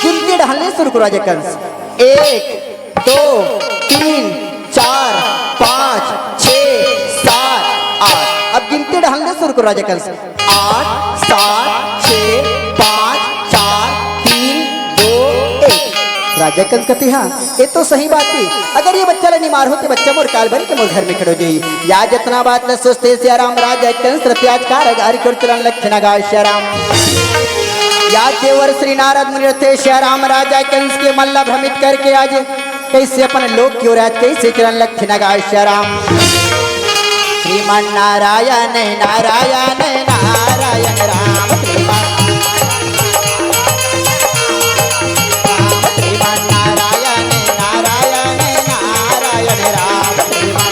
गिनती ढालने शुरू करो राजा कंस 1 2 3 4 5 6 7 8 अब गिनती ढालने शुरू करो राजा कंस 8 7 6 5 4 3 2 1। राजा कंस कहते हाँ ये तो सही बात थी अगर ये बच्चा नहीं मार होते बच्चा मोर काल बन के मोर घर में खड़ो जाई या जितना बात न सोचते सिया राम। राजा कंस रत्याज कार को चलन लक्षण गा सिया राम। या देवर श्री नारद मुनि रथे सिया राम राजा कंस के मल्ला भ्रमित करके आज कैसे अपन लोक की ओर आज कैसे चलन लक्षण गा सिया राम। श्रीमन नारायण नारायण नारायण राम श्रीमन नारायण नारायण नारायण राम श्रीमन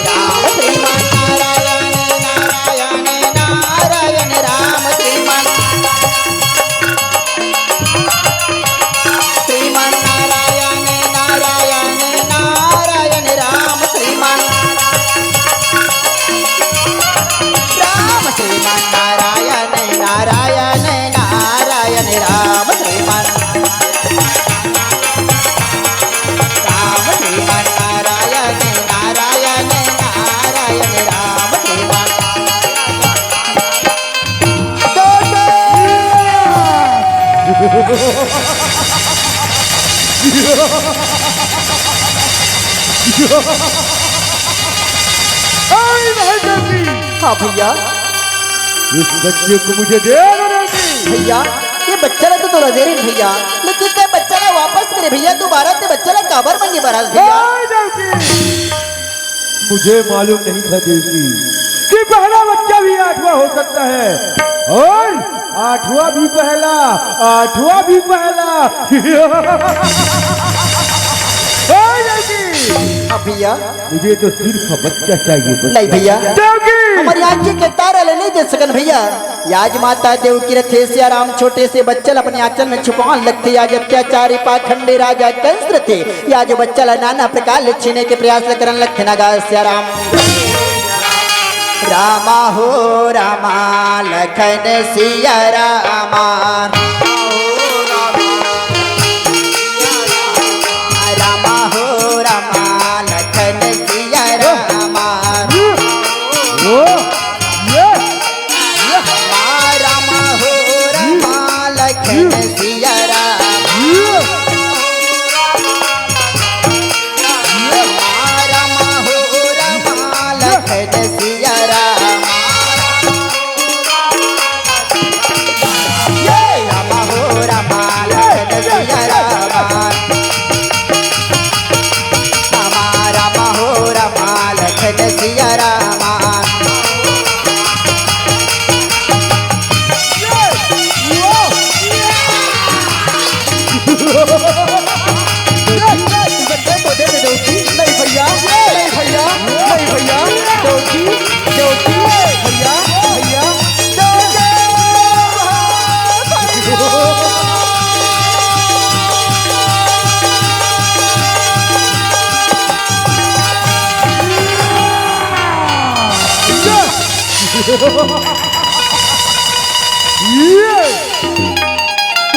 राम श्रीमन नारायण नारायण नारायण राम आई नहीं देवकी, हाँ भैया। इस बच्चे को मुझे दे दो देवकी। भैया ये बच्चा ला तो दे रही भैया, लेकिन ते बच्चा ला वापस करे भैया, दोबारा ते बच्चा ला काबर मंगे बरास भैया। आई देवकी, मुझे मालूम नहीं था देवकी कि पहला बच्चा भी 8वां हो सकता है और 8वां भी पहला, 8वां भी पहला। आई देवकी, हाँ भैया। मुझे तो सिर्फ बच्चा चाहिए, बच्चा। नहीं भैया, देवकी, हमारी आंखें के तारा ले नहीं दे सकन भैया। याज माता देव की रथे से आराम छोटे से बच्चल अपने आंचल में छुपान लगते, याज अत्याचारी पाखंडे राजा कंस रथे, याज बच्चल नाना प्रकार ले छीने के प्रयास करन लगते नगा सियाराम। रामा हो रामा लखन सिया रामा, रामा हो रामा लखन सिया रामा, ओ ये रामा हो रामा लखन सिया रामा, रामा हो रामा लखन सिया रामा, रामा हो रामा लखन सिया रामा, रामा हो रामा लखन सिया रामा। नहीं भैया, नहीं भैया, नहीं भैया, देवकी, देवकी, भैया, भैया,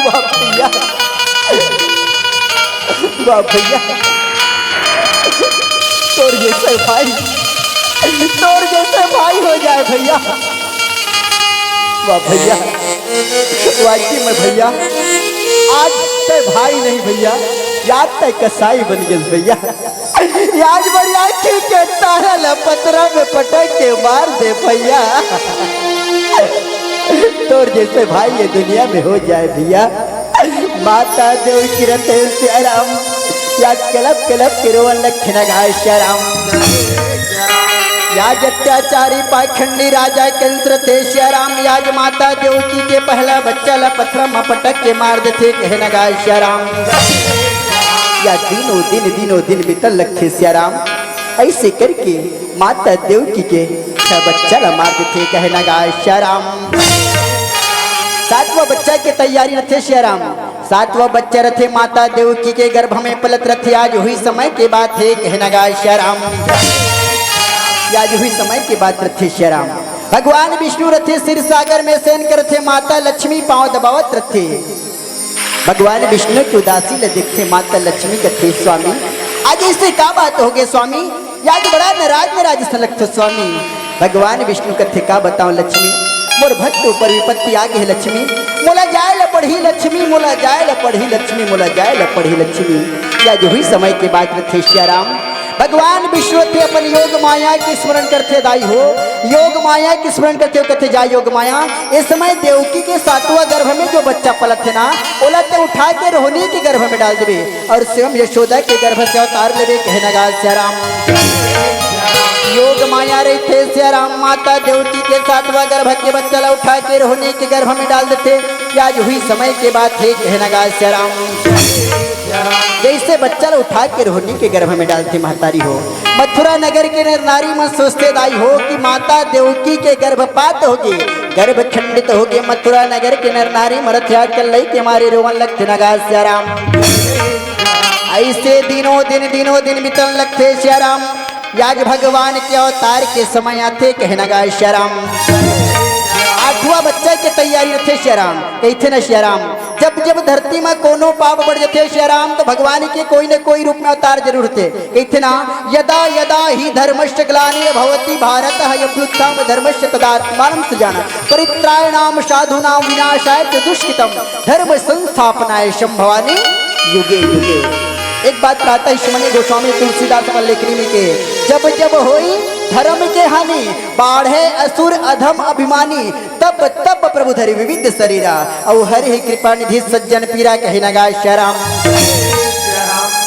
वाह भैया, वाह भैया, तोर जैसे भाई, तोर जैसे भाई हो जाए भैया। वाह भैया, वाकई में भैया आज ते भाई नहीं भैया, याद ते कसाई बन गए भैया। आज बड़ी आंखी के तारा ला पतरा में पटक के मार दे भैया। तोर जैसे भाई ये दुनिया में हो जाए भैया। माता देव की रते से आराम, याद कलब कलब के रोवन लखन गाय श्याराम, याज अत्याचारी पाखंडी राजा कंस थे श्याराम, याज माता देवकी के पहला बच्चा ला पत्थर में पटक के मार देते कहना गाय श्याराम। या दिनों दिन बीतल लखे श्याराम, ऐसे करके माता देवकी के बच्चा ला मार देते कहना गाय श्याराम। 7वां बच्चा की तैयारी रथे श्याराम, 7वां बच्चा रथे माता देवकी के गर्भ में पलत रथे। आज हुई समय के बात है कहना गाय श्याराम, आज हुई समय के बात रथे श्याराम। भगवान विष्णु रथे सिर सागर में शयन करते, माता लक्ष्मी पांव दबावत रथे। भगवान विष्णु की उदासी ले देखते, माता लक्ष्मी कथे स्वामी आज इससे क्या बात हो गई स्वामी, आज बड़ा नाराज सा लगते स्वामी। भगवान विष्णु कथे का बताऊं लक्ष्मी, मोर भक्त ऊपर विपत्ति आ गई लक्ष्मी, मोला जाए ल पढ़ी लक्ष्मी, मोला जाए ल पढ़ी लक्ष्मी, मोला जाए ल पढ़ी लक्ष्मी। आज हुई समय के बाद रथे श्याराम। भगवान विष्णु थे अपन योग माया की स्मरण करते दाई हो, योग माया की स्मरण करते हो कथे जा योग माया। इस समय देवकी के 7वां गर्भ में जो बच्चा पलत थे ना, ओला ते उठा के रोहिणी के गर्भ में डाल देवे और स्वयं यशोदा के गर्भ से अवतार लेवे कहना गा श्याराम। योग माया रही थे श्याराम, माता देवकी के 7वां गर्भ के बच्चा ला उठा के रोहिणी के गर्भ में डाल देते। आज हुई समय के बाद थे कहना गा श्याराम। जैसे बच्चा उठा के रोहिणी के गर्भ में डालते महतारी हो, मथुरा नगर के नर नारी में सोचते दाई हो कि माता देवकी के गर्भपात होगी, गर्भ खंडित होगी। मथुरा नगर के नर नारी मरथ्या कल के मारे रोवन लगते नगा श्याराम। ऐसे दिनों दिन बीतन लगते श्याराम। आज भगवान के अवतार के समय आते कहना गा श्याराम। 8वां बच्चा के तैयारी रखे श्याराम, कहते न श्याराम जब धरती में कोनो पाप बढ़ जाते श्याराम तो भगवान के कोई न कोई रूप में अवतार जरूर थे। कहते ना यदा यदा ही धर्मश्च ग्लानिर् भवति भारत अभ्युत्थानं धर्मस्य तदात्मानं सृजामि परित्राणाय साधूनां विनाशाय च दुष्कृतं धर्म संस्थापनाय संभवामि युगे युगे। एक बात कहता ईश्वरी गोस्वामी तुलसीदास पर लेखनी में के जब जब होई धर्म के हानि बाढ़े असुर अधम अभिमानी तब तब प्रभु धरि विविध शरीरा और हरि कृपा निधि सज्जन पीरा कही नगा श्याराम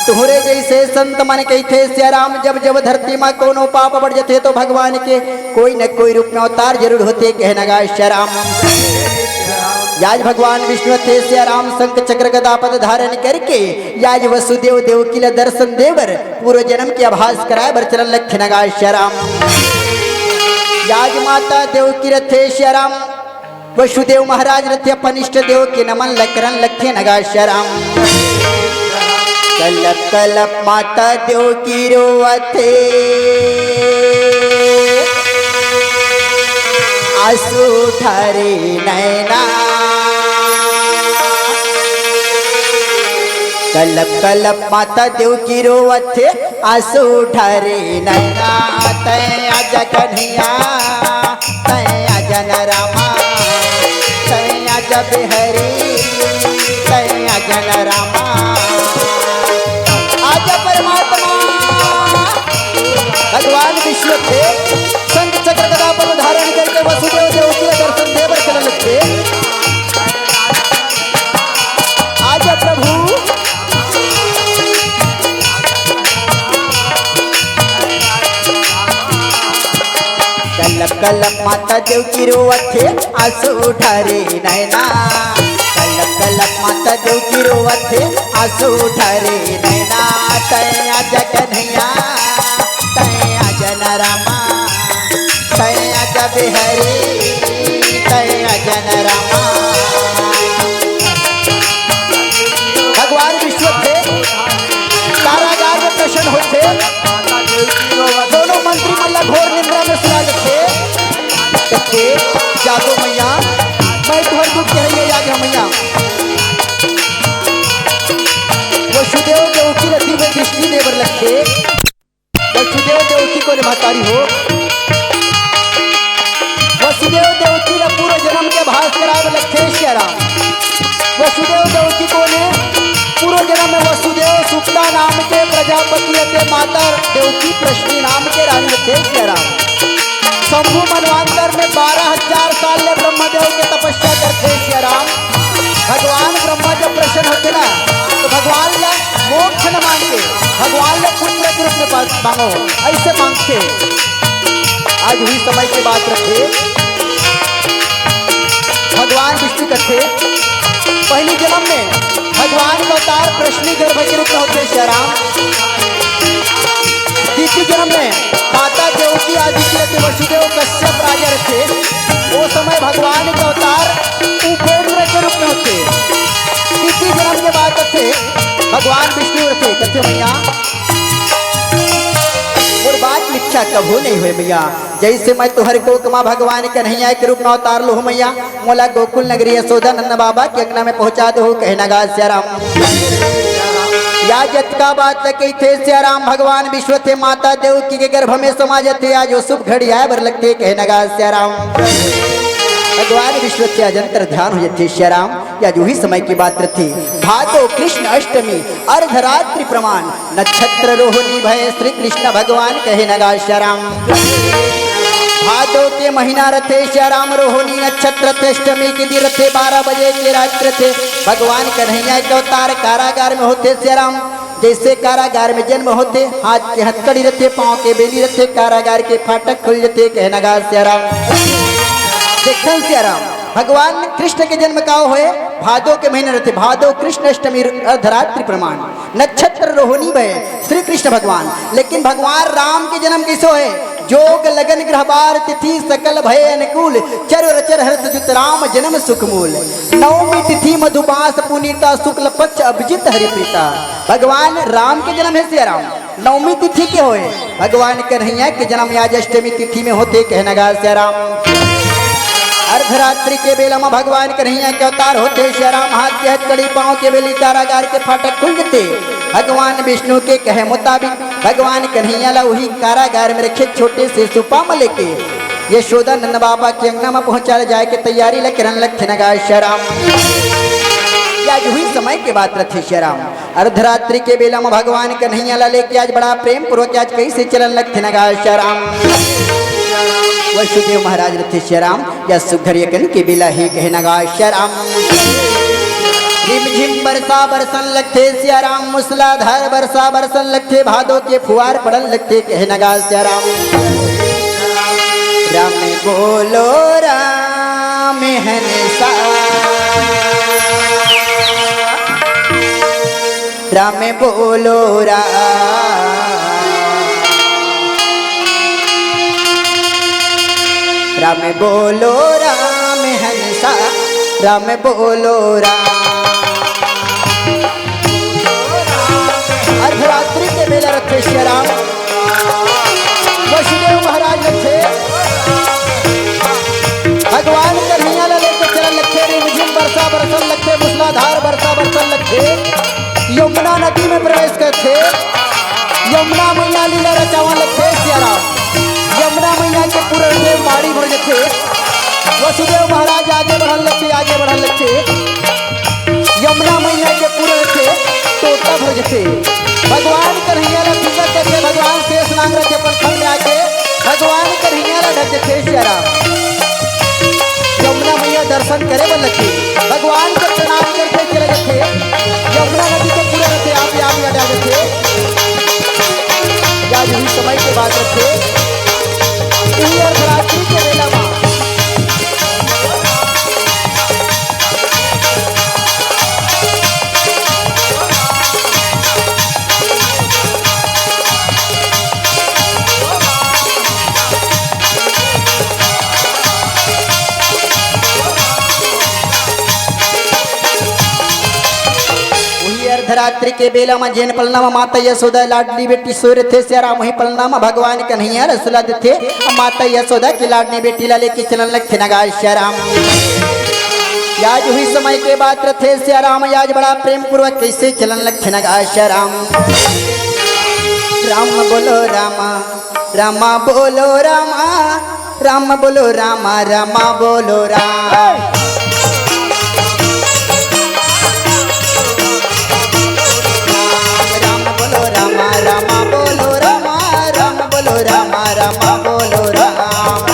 तुहरे जैसे संत मन कहते श्याराम जब जब धरती माँ कोनो पाप बढ़ जाते तो भगवान के कोई न कोई रूप में अवतार जरूर होते कह नगा श्याराम याज भगवान विष्णु थे श्याराम शंख चक्र गदा पद धारण करके याज वसुदेव देवकीला दर्शन देवर पूर्व जन्म के आभास कराए बर चरण लक्ष्य नगा श्याराम याज माता देवकी रथे श्याराम वसुदेव महाराज रथे अपन इष्ट देव के नमन लकरन लक्ष्य नगा श्याराम कलप कलप माता देवकी रोवथे आंसू ठारे नैना कलप कलप माता देवकी रोवथे आंसू ठारे नैना तय आजा कन्हैया तय आजा रामा तय आजा बिहारी तय आजा रामा आजा परमात्मा भगवान विष्णु थे शंख चक्र गदा पद धारण करके वसुदेव देवकी का दर्शन देवर चलन लगते आजा प्रभु कलप कलप माता देवकी रोवथे आंसू ठारे नैना कलप कलप माता देवकी रोवथे आंसू ठारे नैना तय आजा कन्हैया तय आजा रामा तय आजा बिहारी तय आजा रामा भगवान विष्णु थे कारागार में प्रसन्न होते दोनों मंत्री मल्ला घोर निद्रा में सुना थे जागो मैया मैं तुम्हारे दुख कह रही है जागे मैया वसुदेव देवकी रथी में दृष्टि देवर लगे वसुदेव देवकी को महतारी हो वसुदेव देवकी ने पूर्व जन्म के भास कराए लखे श्याराम वसुदेव देवकी को ने पूर्व जन्म में वसुदेव सुप्ता नाम के प्रजापति थे माता देवकी प्रश्नी नाम के रानी थे श्याराम शंभु मनवांतर में 12,000 साल ले ब्रह्मदेव के तपस्या करते श्याराम भगवान ब्रह्मा जब प्रसन्न होते ना तो भगवान ने मोक्ष न मांगते भगवान ने पुत्र के रूप में मांगो ऐसे मांगते आज हुई समय की बात रखे भगवान विष्णु करते पहले जन्म में भगवान का अवतार प्रश्नी गर्भ के रूप में होते श्याराम द्वितीय जन्म में माता देवकी आदित्य वसुदेव कश्यप राजा थे वो समय भगवान का अवतार उपेंद्र के रूप में होते तृतीय जन्म के बाद थे भगवान विष्णु थे कथे मैया और बात मिथ्या कभू नहीं हुए मैया जैसे मैं तुहर को माँ भगवान कन्हैया के रूप में अवतार लो मैया मोला गोकुल नगरी यशोदा नंद बाबा के अंगना में पहुंचा दो कहना गा श्याराम या जत का बात लगे थे श्याराम भगवान विश्व थे माता देवकी के गर्भ में समाज थे आज वो शुभ घड़ी आए बर लगते कहना गा श्याराम भगवान विष्णु के अजंतर ध्यान हो जाते श्याराम या जो ही समय की बात थी भादो कृष्ण अष्टमी अर्धरात्रि प्रमाण नक्षत्र रोहिणी भय श्री कृष्ण भगवान कहे नगा श्याराम भादो के महीना रथे श्याराम रोहिणी नक्षत्र थे अष्टमी के दिन रथे 12 बजे के रात्र थे भगवान कन्हैया के अवतार कारागार में होते श्याराम जैसे कारागार में जन्म होते हाथ के हथकड़ी रथे पाँव के बेली रथे कारागार के फाटक खुल जाते कहना गा श्याराम देखन श्याराम भगवान कृष्ण के जन्म का हुए भादो के महीने रहते भादो कृष्ण अष्टमी अर्धरात्रि प्रमाण नक्षत्र रोहिणी भय श्री कृष्ण भगवान लेकिन भगवान राम के जन्म कैसे हुए जोग लगन ग्रहबार तिथि सकल भय अनुकूल चर रचर हर्ष जुत राम जन्म सुखमूल नवमी तिथि मधुबास पुनीता शुक्ल पक्ष अभिजित हरिप्रीता भगवान राम के जन्म है श्याराम नवमी तिथि के हुए भगवान कन्हैया के जन्म आज अष्टमी तिथि में होते कहना गा श्याराम अर्धरात्रि के बेला में भगवान कन्हैया के अवतार होते श्याराम हाथ के हथकड़ी पाँव के बेली कारागार के फाटक खुल जाते भगवान विष्णु के कहे मुताबिक भगवान कन्हैया ला वही कारागार में रखे छोटे से सुपाम लेके यशोदा नंद बाबा के अंगना में पहुंचा जाए के तैयारी लग किरण लग नगा श्याराम आज हुई समय के बात रथे श्री राम अर्धरात्रि के बेला में भगवान कन्हैया ला लेके आज बड़ा प्रेम पूर्वक आज कैसे चलन लगथे नगा श्री राम वसुदेव महाराज रथे श्री राम या सुघर यकन के बेला ही कहे नगा श्री राम रिम झिम बरसा बरसन लगथे श्री राम मूसलाधार बरसा बरसन लगथे भादो के फुहार पड़न लगथे कहे नगा श्री राम राम बोलो राम हंसा राम बोलो राम बोलो राम हंसा राम बोलो अर्धरात्रि के बेला रखे श्री राम वसुदेव महाराज रखे भगवान कन्हैया ला लेके चलन लखे रिमझिम बरसा बरसन लखे मूसलाधार बरसा बरसन लखे यमुना नदी में प्रवेश करते यमुना मैया लीला रचावन लखे सियाराम यमुना मैया के पूरे बाड़ी भर जथे वसुदेव महाराज आगे बढ़न लखे यमुना मैया के पूरे रखे तोता भर जथे भगवान कन्हैया ला फिकर करके भगवान शेष नाग रखे पर फल में आके भगवान कन्हैया ला ढक जथे सियाराम यमुना मैया दर्शन करे बन लखे भगवान को प्रणाम करके चले जथे यमुना नदी के पूरे रखे आप अड़ा रखे आज हुई समय के बाद रखे अर्धरात्रि के बेला में अर्धरात्रि के बेला में जैन पलना में माता यशोदा लाडली बेटी सोर थे श्याराम वही पलना में भगवान कन्हैया रसुला थे माता यशोदा की लाडली बेटी ला लेके चलन लखे नगा श्याराम आज हुई समय के बात रथे श्याराम आज बड़ा प्रेम पूर्वक कैसे चलन लखे नगा श्याराम राम बोलो रामा रामा बोलो रामा राम बोलो रामा रामा बोलो राम रामा बोलो रामा राम बोलो रामा रामा बोलो राम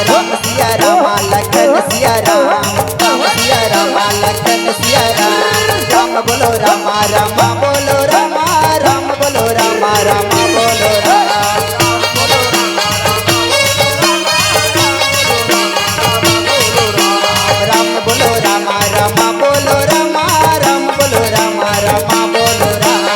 राम सिया रामा लखन सिया राम सिया रामा लखन सिया राम बोलो रामा रामा बोलो रामा राम बोलो रामा रामा बोलो राम बोलो रामा रामा बोलो रामा राम बोलो रामा रामा बोलो राम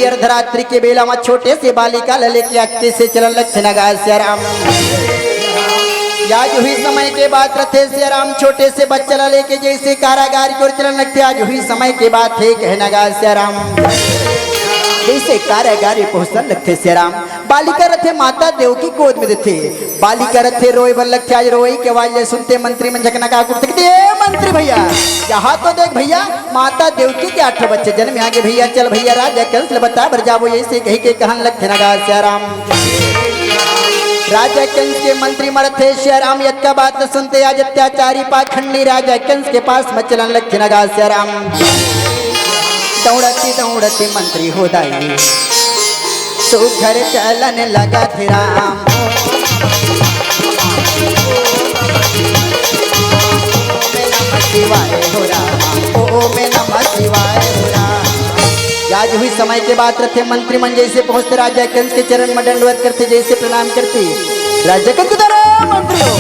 अर्धरात्रि के बेला में छोटे से बालिका लले के अक्के से चलन लक्ष्य नगा श्याराम आज हुई समय के बाद रथे श्याराम छोटे से बच्चा लले के जैसे कारागार की ओर चलन लगते आज हुई समय के बाद थे कह नगा श्याराम जैसे कारागारी पहुंचन लगते श्याराम बालिका रथे माता देव की गोद में देते बालिका रथे रोए बन लगते आज रोई के आवाज सुनते मंत्री मन झकना का मंत्री भैया यहाँ तो देख भैया माता देव की के 8 बच्चे जन्म आगे भैया चल भैया राजा कंस बता बर जाबो ऐसे कही के कहन लगते नगा श्याराम राजा कंस के मंत्री मरथे श्याराम यद का बात सुनते आज अत्याचारी पाखंडी राजा कंस के पास में चलन लगते नगा श्याराम दौड़ती दौड़ती मंत्री हो दाई तो घर चलन लगा थे राम शिवाय हो राम ओम नमः शिवाय हो राम आज हुई समय के बाद रथे मंत्री मन जैसे पहुंचते राजा कंस के चरण में दंडवत करते जैसे प्रणाम करते राजा कंस मंत्री हो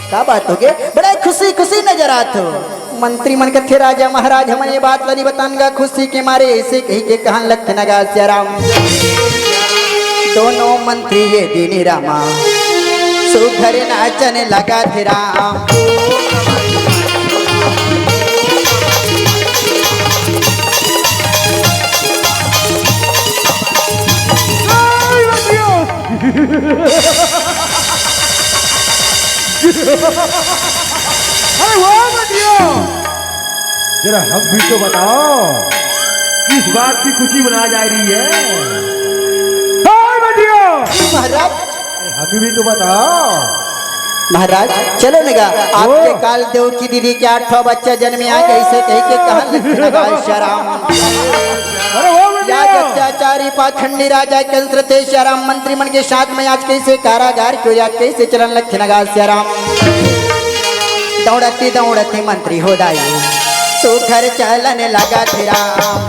क्या बात हो गए बड़ा खुशी खुशी नजर आते हो मंत्री मन कथे राजा महाराज हमन ये बात लनी बतानगा खुशी के मारे ऐसे कही के कहन लखन नगा श्याराम दोनों मंत्री ये दीनी रामा सुघर नाचने लगा थे राम अरे वाह बंदियों, जरा हम भी तो बताओ किस बात की खुशी मनाई जा रही है? हाय बंदियों, महाराज हमें भी तो बताओ। महाराज चलो नगा आपके काल देव की दीदी के 8वां बच्चा जन्मे आ कैसे कही के कहन लखन नगा श्याराम अरे वो याद अत्याचारी पाखंडी राजा कंसरते श्याराम मंत्री मन के साथ में आज कैसे कारागार क्यों याद कैसे चलन लखन नगा श्याराम दौड़ती दौड़ती मंत्री हो दाई सुघर चलन लगा थे राम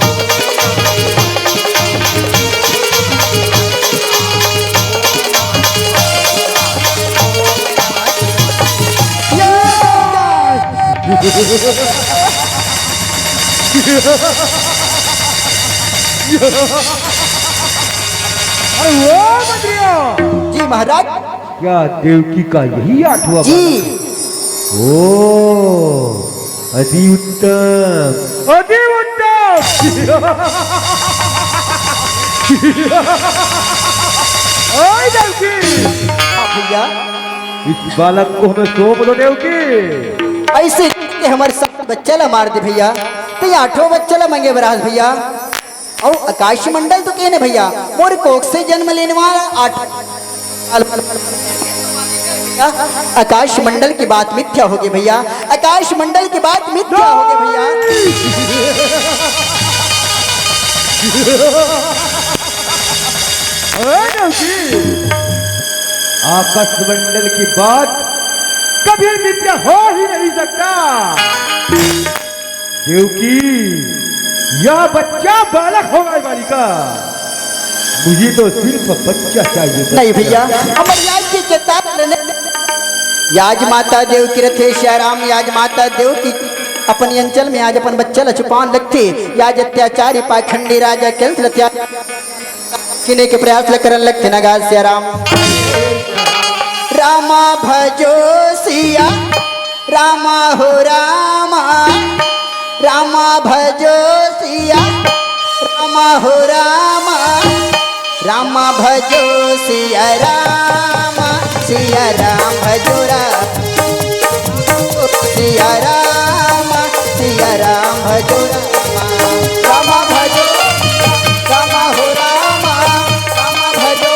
अरे वो मंत्रियों, जी महाराज क्या देवकी का यही 8वां जी ओ अति उत्तम अति उत्तम ओए देवकी भैया इस बालक को हमें सौंप दो देवकी ऐसे कि हमारे सब बच्चा ला मार दे भैया तो ये 8वां बच्चा ला मंगे बराज भैया और आकाश मंडल तो कहने भैया मोर कोख से जन्म लेने वाला 8 आकाश मंडल की बात मिथ्या होगी भैया आकाश मंडल की बात मिथ्या होगी भैया आकाश मंडल की बात कभी मिथ्या हो ही नहीं सकता क्योंकि यह बच्चा बालक होगा बालिका मुझे तो सिर्फ बच्चा चाहिए नहीं भैया अमर याद की किताब याज माता देव की रथे श्याराम याज माता देव की अपनी अंचल में आज अपन बच्चा ला छुपान लगते याज अत्याचारी पाखंडी राजा कंस किने के प्रयास ल करन लगते नगा श्याराम रामा भजो सिया रामा हो रामा रामा भजो सिया रामा हो रामा रामा भजो सिया राम भजो सिया राम भजो रामा भजो रामा हो रामा रामा भजो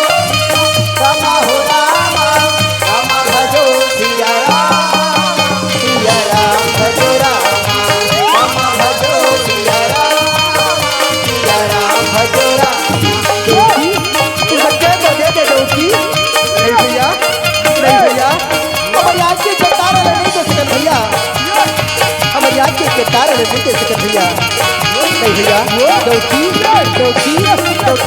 रामा हो रामा रामा भजो सिया राम भजो रामा भजो सिया राम भजो बच्चे को दे दे डोकी नहीं भैया हमारी आज के तारा नहीं दे सकते भैया हमारी आज के तारा नहीं दे सकते भैया नहीं भैया डोकी डोकी डोकी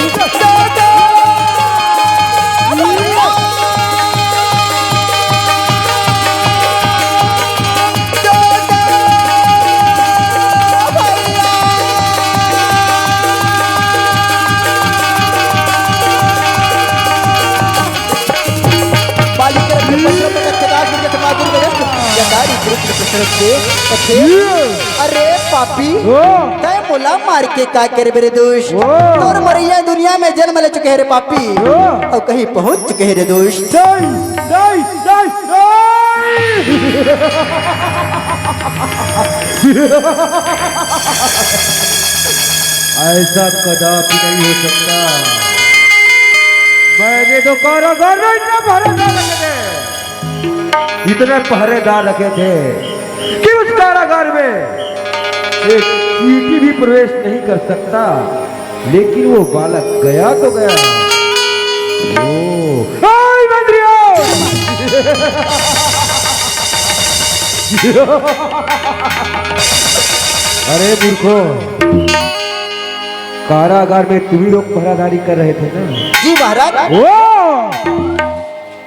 अरे पापी तय मुला मार के का करे मेरे दोष और मरिया दुनिया में जन्म ले चुके रे पापी और कहीं पहुंच चुके रे दोष ऐसा कदापि नहीं हो सकता मैंने तो कारागार में इतने पहरेदार रखे थे कि उस कारागार में एक चींटी भी प्रवेश नहीं कर सकता लेकिन वो बालक गया तो गया हाय मंत्रियों अरे मूर्खो कारागार में तुम ही लोग पहरादारी कर रहे थे ना जी महाराज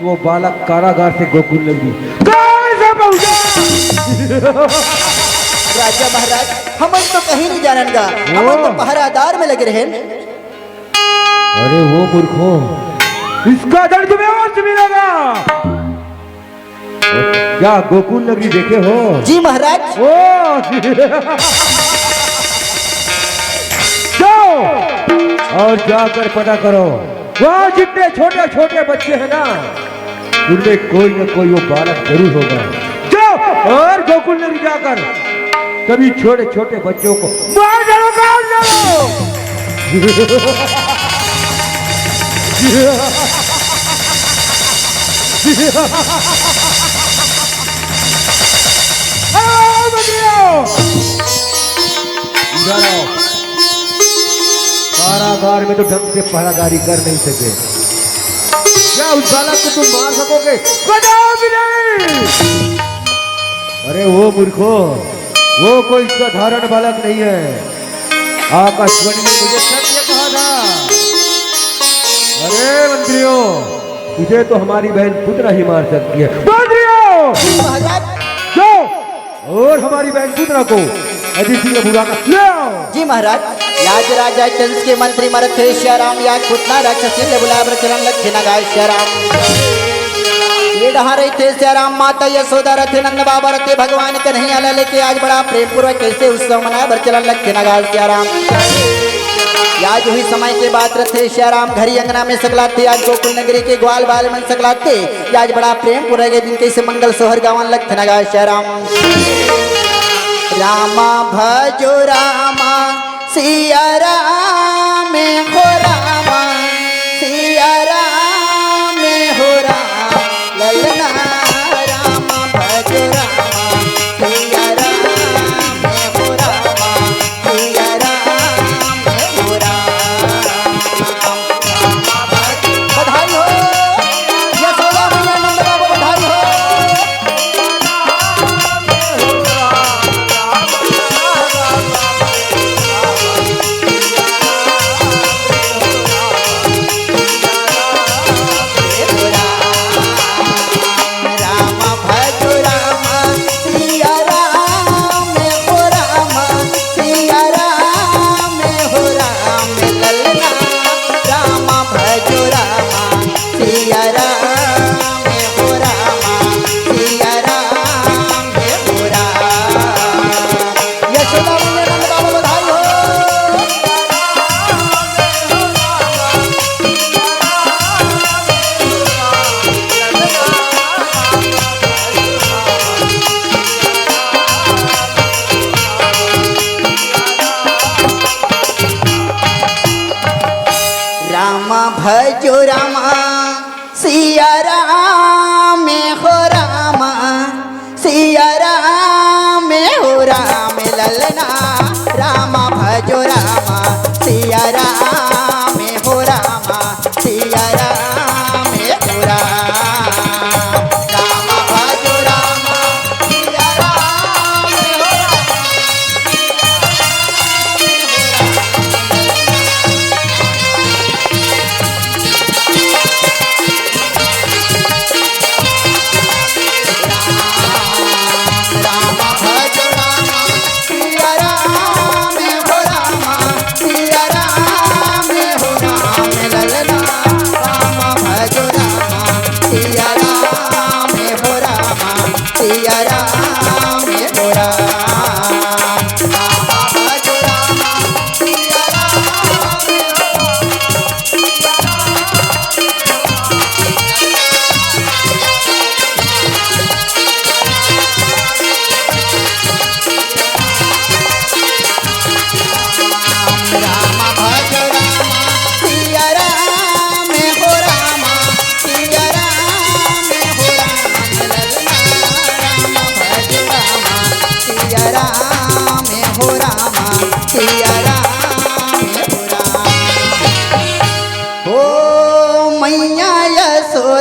वो बालक कारागार से गोकुल लगी राजा महाराज हम तो कहीं नहीं जानन गा, हम तो पहरादार में लगे रहे। अरे वो मूर्खों, इसका दर्द तुम्हें और मिलेगा। क्या गोकुल नगरी देखे हो? जी महाराज। जाओ और जाकर पता करो वहाँ जितने छोटे छोटे बच्चे हैं ना, उनमें कोई न कोई वो बालक जरूर होगा। जाओ और गोकुल नगरी जाकर सभी छोटे छोटे बच्चों को मार डालो, काट डालो। कारागार में तो ढंग से पहरादारी कर नहीं सके, क्या उस बालक को तुम मार सकोगे? कदापि नहीं। अरे वो मूर्खों, वो कोई साधारण बालक नहीं है। आकाशवाणी ने मुझे सत्य कहा था। अरे मंत्रियों, तुझे तो हमारी बहन पुत्रा ही मार सकती है। मंत्रियों जाओ और हमारी बहन पुत्रा को अदिति में बुला कर ले आओ। जी महाराज। याज राजा कंस के मंत्री मरथ श्याराम याज पुतना राक्षसी ने बुलाया प्रचलन लक्ष्य नगाय श्याराम। ये डहा रहे थे श्याराम, माता यशोदा रथे नंद बाबा रथे भगवान कन्हैया लाल लेके आज बड़ा प्रेम पूर्वक कैसे उत्सव मनाया प्रचलन लक्ष्य नगाय श्याराम। आज हुई समय के बाद रथे श्याराम घरी अंगना में सकलाते, आज गोकुल नगरी के ग्वाल बाल मन सकलाते, आज बड़ा प्रेम पूरे दिन कैसे मंगल सोहर गावन लक्ष्य नगाय श्याराम। रामा भजो रामा सिया राम हो रामा, सिया राम हो राम ललना, रामा भजो रामा सिया राम हो रामा, सिया राम हो राम। बधाई हो यशोदा मैया नंद बाबा, बधाई हो। भजो रामा सिया राम हो रामा, सिया राम हो राम ललना, रामा भजो रामा सिया राम हो रामा, सिया राम हो राम, रामा भजो रामा सिया राम हो राम।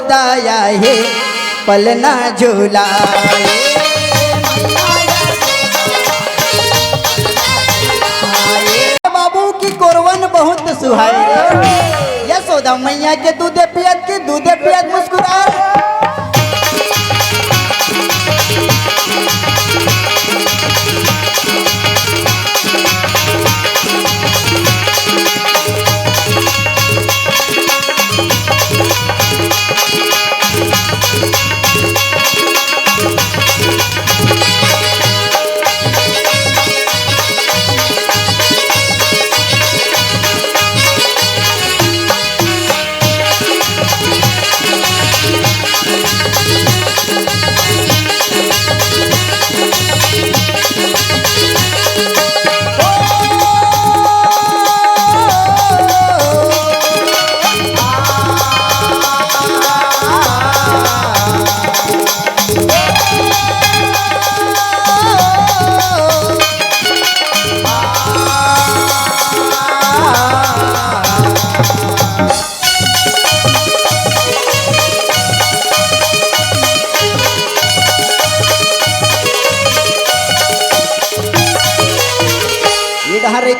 दाया है पलना झूलाए, बाबू की कोरवन बहुत सुहाई रे, यशोदा मैया के दूधे पियत मुस्कुरा।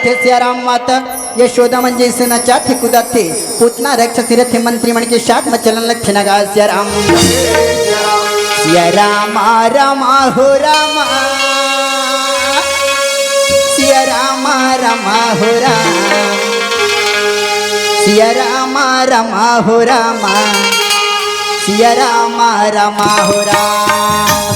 थे सियाराम माता यशोदा मन जैसे नचा थे कुदा थे पूतना राक्षसी रथे मंत्रीमण के साथ में चलन लग थे नगा सियाराम सिया रामा रामा हो रामा सिया रामा रामा हो रामा सिया रामा रामा हो रामा सिया रामा रामा हो राम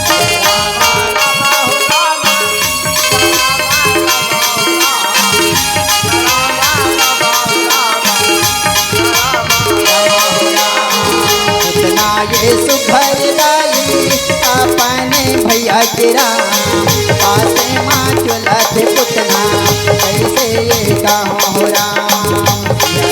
ये सुभर लाली अपने भैया के राम पासे माँ चला थे पुतना कैसे ये कहाँ हो राम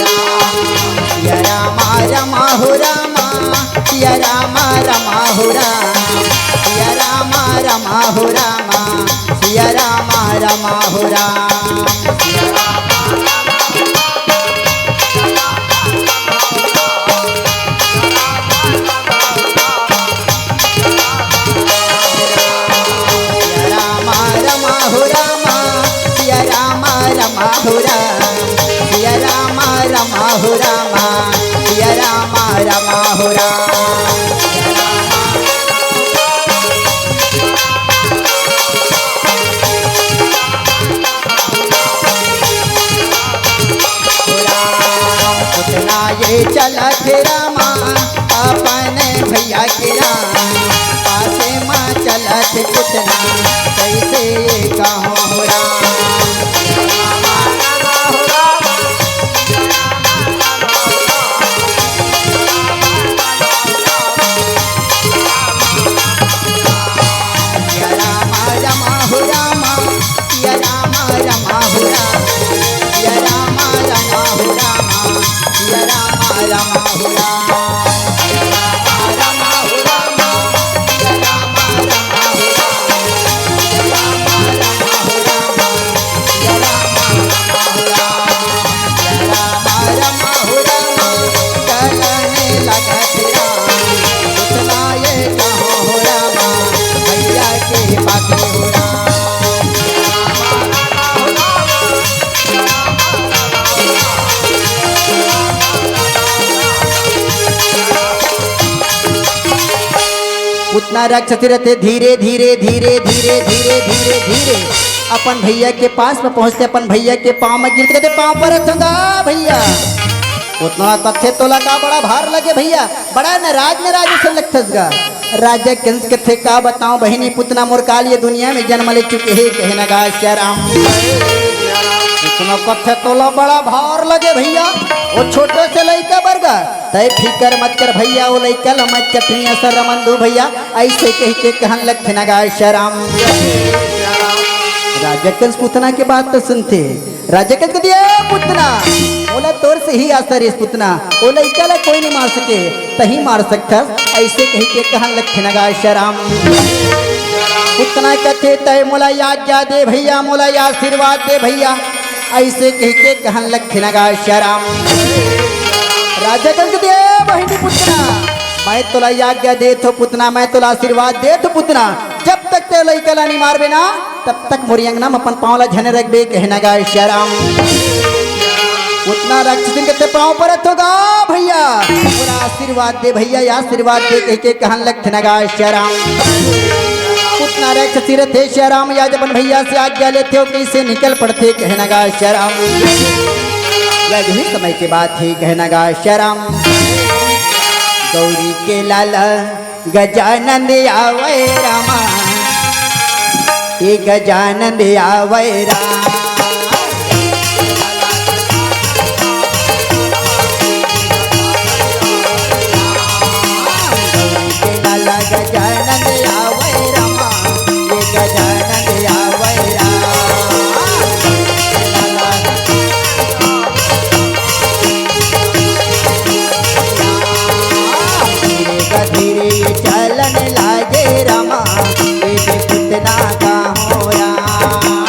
सिया रामा रमा हो रामा सिया रामा रमा हो राम सिया रामा रमा हो रामा सिया रामा रमा हो राम सिया रामा रमा हो रामा सिया रामा रमा हो राम सिया रामा रमा हो रामा सिया रामा रमा हो राम ये चला थे रामा अपने भैया के राम पासे माँ चला थे पुतना कैसे ये कहाँ हो राम सिया रामा रमा हो रामा सिया रामा रमा हो राम सिया रामा रमा हो रामा सिया रामा रमा हो राम सिया रामा रमा हो रामा सिया रामा रमा हो राम सिया रामा रमा हो रामा सिया रामा रमा हो राम सिया रामा रमा हो रामा चलने लगा थे राम उतना ये कहाँ हो रामा भैया के बातें हो राम उतना राक्षसी रहते धीरे धीरे धीरे धीरे धीरे धीरे धीरे अपन भैया के पास में पहुंचते अपन भैया के पाँव में गिरते कहते पाँव पर चंदा भैया उतना कथे तो लगा बड़ा भार लगे भैया बड़ा नाराज से लगता राजा कंस कथे का बताऊं बहिनी पुतना मोरकाल ये दुनिया में जन्म ले चुके हैं कहना गा श्या राम इतना कथे तोला बड़ा भार लगे भैया वो छोटे से लड़का बरगा तय फिकर मत कर भैया वो लड़का मत चटनी सर रमंदू भैया ऐसे कह के कहन लगते नगा श्या राम राजा कंस पुतना के बात तो सुनते राजा कंस दिया पुतना बोला तोर से ही असर इस पुतना वो लड़का ला कोई नहीं मार सके तही मार सकता ऐसे कह के कहन लगते नगा श्या राम पुतना कहते तय मोला आज्ञा दे भैया मोला आशीर्वाद दे भैया ऐसे कह के कहन लगते नगा श्या राम राजा कंस दे बहिनी पुतना मैं तोला आज्ञा दे तो पुतना मैं तोला आशीर्वाद दे तो पुतना जब तक ते लइका ला नहीं मारबे ना तब तक मोरी अंगना में अपन पाँव ला झने रखबे कहना गा श्या राम उतना राक्षसी के पाँव पर होगा भैया पूरा आशीर्वाद दे भैया आशीर्वाद दे कह के कहन लगते नगा श्या राम उतना राक्षसी रहते श्या राम या जब भैया से आज्ञा लेते हो कैसे निकल पड़ते कहना गा श्या राम यही समय के बाद ही कहना गा श्या राम गौरी के लाला गजानंद आवे रामा ये गजानंद आवे राम गौरी के लाला गजानंद आवे रामा ये गजानंद आवे धीरे चलन लागे रामा ये पुतना का हो राम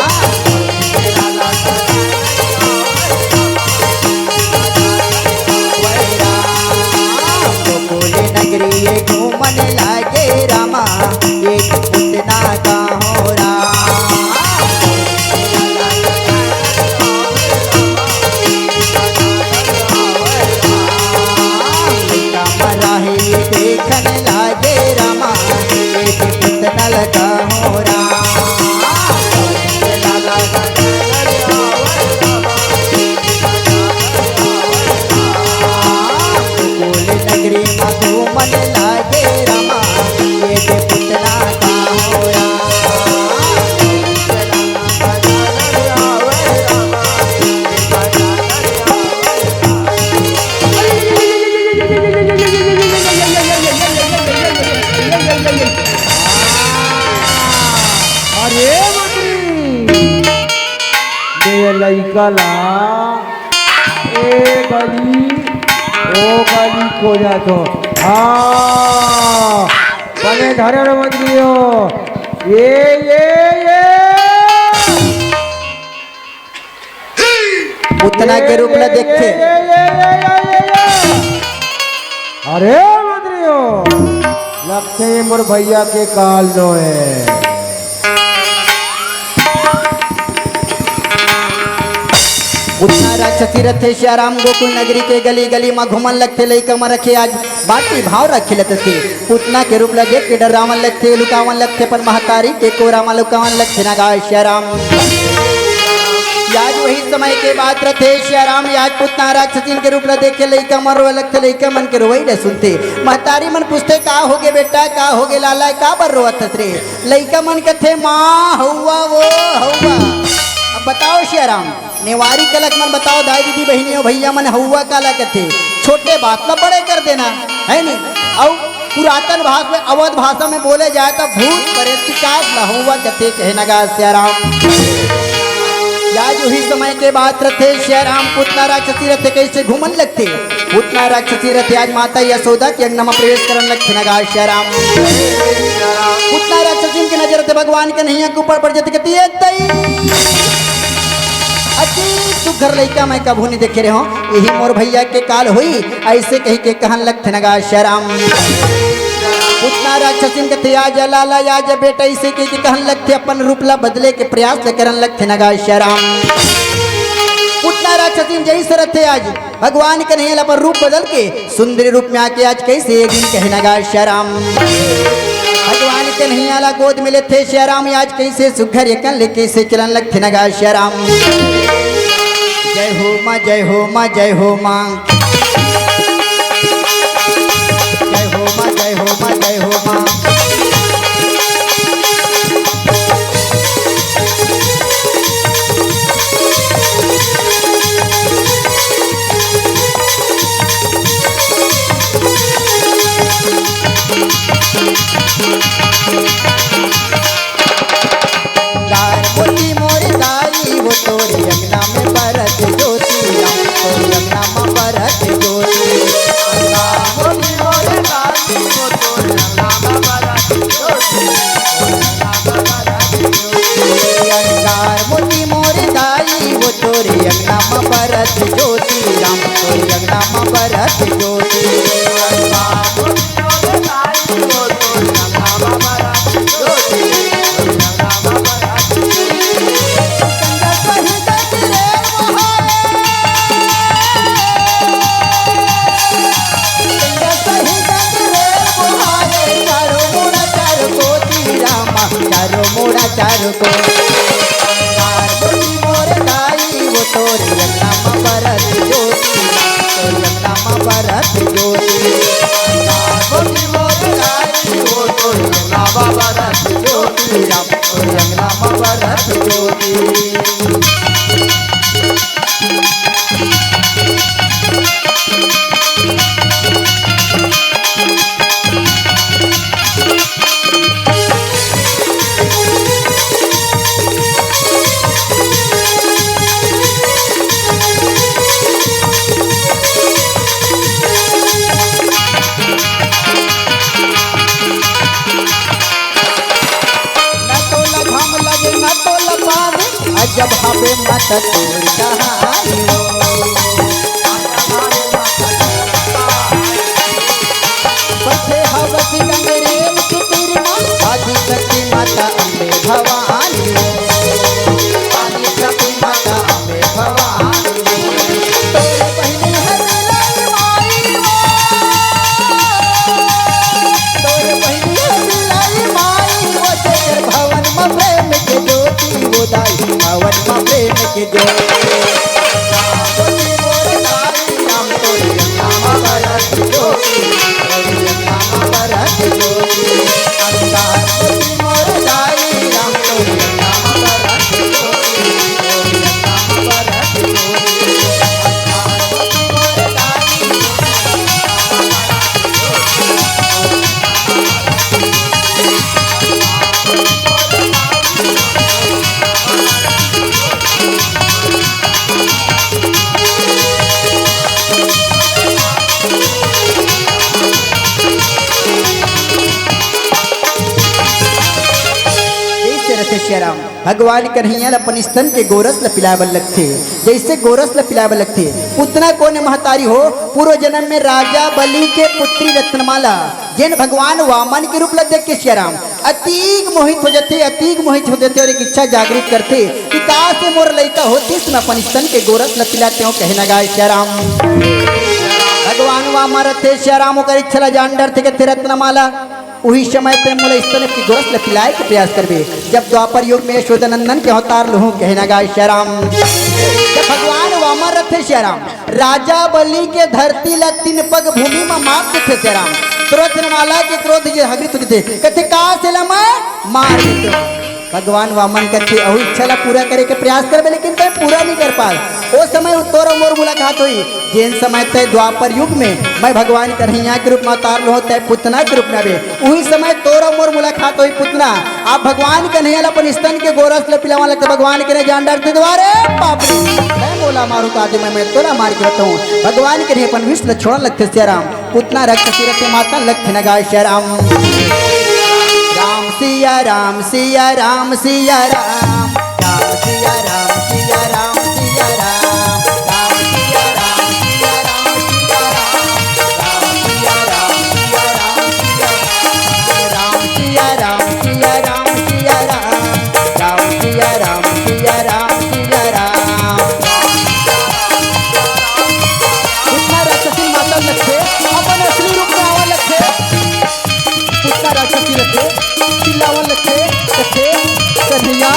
निकला ए गली ओ गली को जा तो हाँ बने धरे रे मंदियो ये उतना के रूप में देखते अरे मंदियो लगते मोर भैया के काल नो है उतना राक्षसी रथे श्याराम गोकुल नगरी के गली गली में घूमन लगते लइका में रखे आज बाटी भाव रखे लेते थे उतना के रूप देख के डरावन लगते लुकावन लगते पर महतारी के कोरा में लुकावन लगते ना गाय श्याराम आज वही समय के बात रथे श्याराम आज पुतना राक्षसीन के रूप देखे लइका मन रोए लगते लइका मन के रोई न सुनते महतारी मन पूछते का होगे बेटा का होगे लाला का बर रोवत रे लइका मन कथे माँ हौवा वो हौवा अब बताओ श्याराम नेवारी कलक मन बताओ दाई दीदी बहनियों भैया मन हौवा काला कथे छोटे बात ला बड़े कर देना है नहीं और पुरातन भाषा में अवध भाषा में बोले जाए तो भूत प्रेत शिकायत ला हौवा कथे कहे नगा श्याराम आज वही समय के बात रथे श्याराम पुतना राक्षसी रथे कैसे घूमन लगते पुतना राक्षसी रथे आज माता यशोदा के अंगना में प्रवेश करने लगते नगा श्याराम पुतना राक्षसी की नजर थे भगवान के नहीं ऊपर पड़ जाते कहती अति सुघर लइका मैं कभू नहीं देखे रहे हो यही मोर भैया के काल हुई ऐसे कही के कहन लगते नगा श्याराम पुतना राक्षसिन के थे आज लाला आज बेटा ऐसे कही के कहन लगते अपन रूपला बदले के प्रयास करन लगते नगा श्याराम पुतना राक्षसिन जैसे रहते आज भगवान के नहीं पर रूप बदल के सुंदरी रूप में आके आज कैसे एक दिन कहे नगा श्याराम भगवान के नहीं आला गोद मिले थे श्याराम आज कैसे सुघर एकन ले कैसे चलन लगते नगा श्याराम जय हो माँ जय हो माँ जय हो माँ जय हो माँ जय हो माँ जय हो माँ मोती मोर दाई वो तोरे अंगना में बरत ज्योति तोरे अंगना में बरत ज्योति मोती मोर दाई वो तोरे अंगना में बरत ज्योति अंगार मोती मोर दाई वो तोरे अंगना में बरत ज्योति राम तोरे अंगना में बरत ज्योति चारों को मोर दाई वो तोरे अंगना में बरत ज्योति तोरे अंगना में बरत ज्योति मोर दाई वो तोरे अंगना में बरत ज्योति राम तोरे अंगना में बरत ज्योति जब हमें मत तोड़ कहानी बसे हवसी गंगरेल की तिरमा आदि शक्ति माता अम्बे भवानी आदि शक्ति माता अम्बे भवानी तोरे बहनी हरिलाई माई तोरे बहनी हरिलाई माई वो तेरे भवन में प्रेम के ज्योति वो दाई भवन में प्रेम के ज्योति श्याराम भगवान कन्हैया अपन स्तन के गोरस ल पिलावल लगथे। जैसे गोरस ल पिलावल लगथे उतना कोने महतारी हो पूर्व जन्म में राजा बलि के पुत्री रत्नमाला जिन भगवान वामन के रूप ल देख के श्याराम अतीक मोहित हो जाते, अतीक मोहित हो जाते और एक इच्छा जागृत करते कि कहा से मोर लड़का होती मैं अपन स्तन के गोरस ल पिलाते हूँ कहना गाय श्याराम। भगवान वामन रथे श्याराम कर इच्छा जान डर थे रत्नमाला वही समय पे मोला स्तन की गोरस ल पिलाए के प्रयास करबे। जब द्वापर युग में यशोदानंदन के अवतार लहू कहना गाय श्याराम। जब भगवान वामन रथे श्याराम राजा बलि के धरती ला 3 पग भूमि में माप देते श्याराम रत्नमाला के क्रोध जे हगृत होते कहते कहा से ला मैं मार देते। भगवान वामन कहते अहू इच्छा ला पूरा करे के प्रयास करबे लेकिन तय पूरा नहीं कर पाए। वो समय तोर मोर मुलाकात हुई जिन समय तय द्वापर युग में मैं भगवान कन्हैया के रूप में अवतार लो तय पुतना के रूप में आवे वही समय तोर मोर मुलाकात हुई पुतना आप भगवान कन्हैया अपन स्तन के गोरस ल पिलावा लगते भगवान के जान डरते द्वारे बाप रे मैं बोला मारू तो आज मैं तोला मार के रहता हूँ। भगवान के अपन विष ल छोड़ लगते श्याराम पुतना रक्त सिरते माता लगते न गाय श्याराम। राम सिया राम सिया राम सिया राम राम सिया राम सिया राम सिया राम राम सिया राम सिया राम सिया राम सिया राम सिया राम सिया राम सिया राम सिया राम सिया राम उतना राक्षसी माता लखे अपन असली रूप में आवा लखे उतना राक्षसी रखे चिल्लावन लखे कथे कन्हैया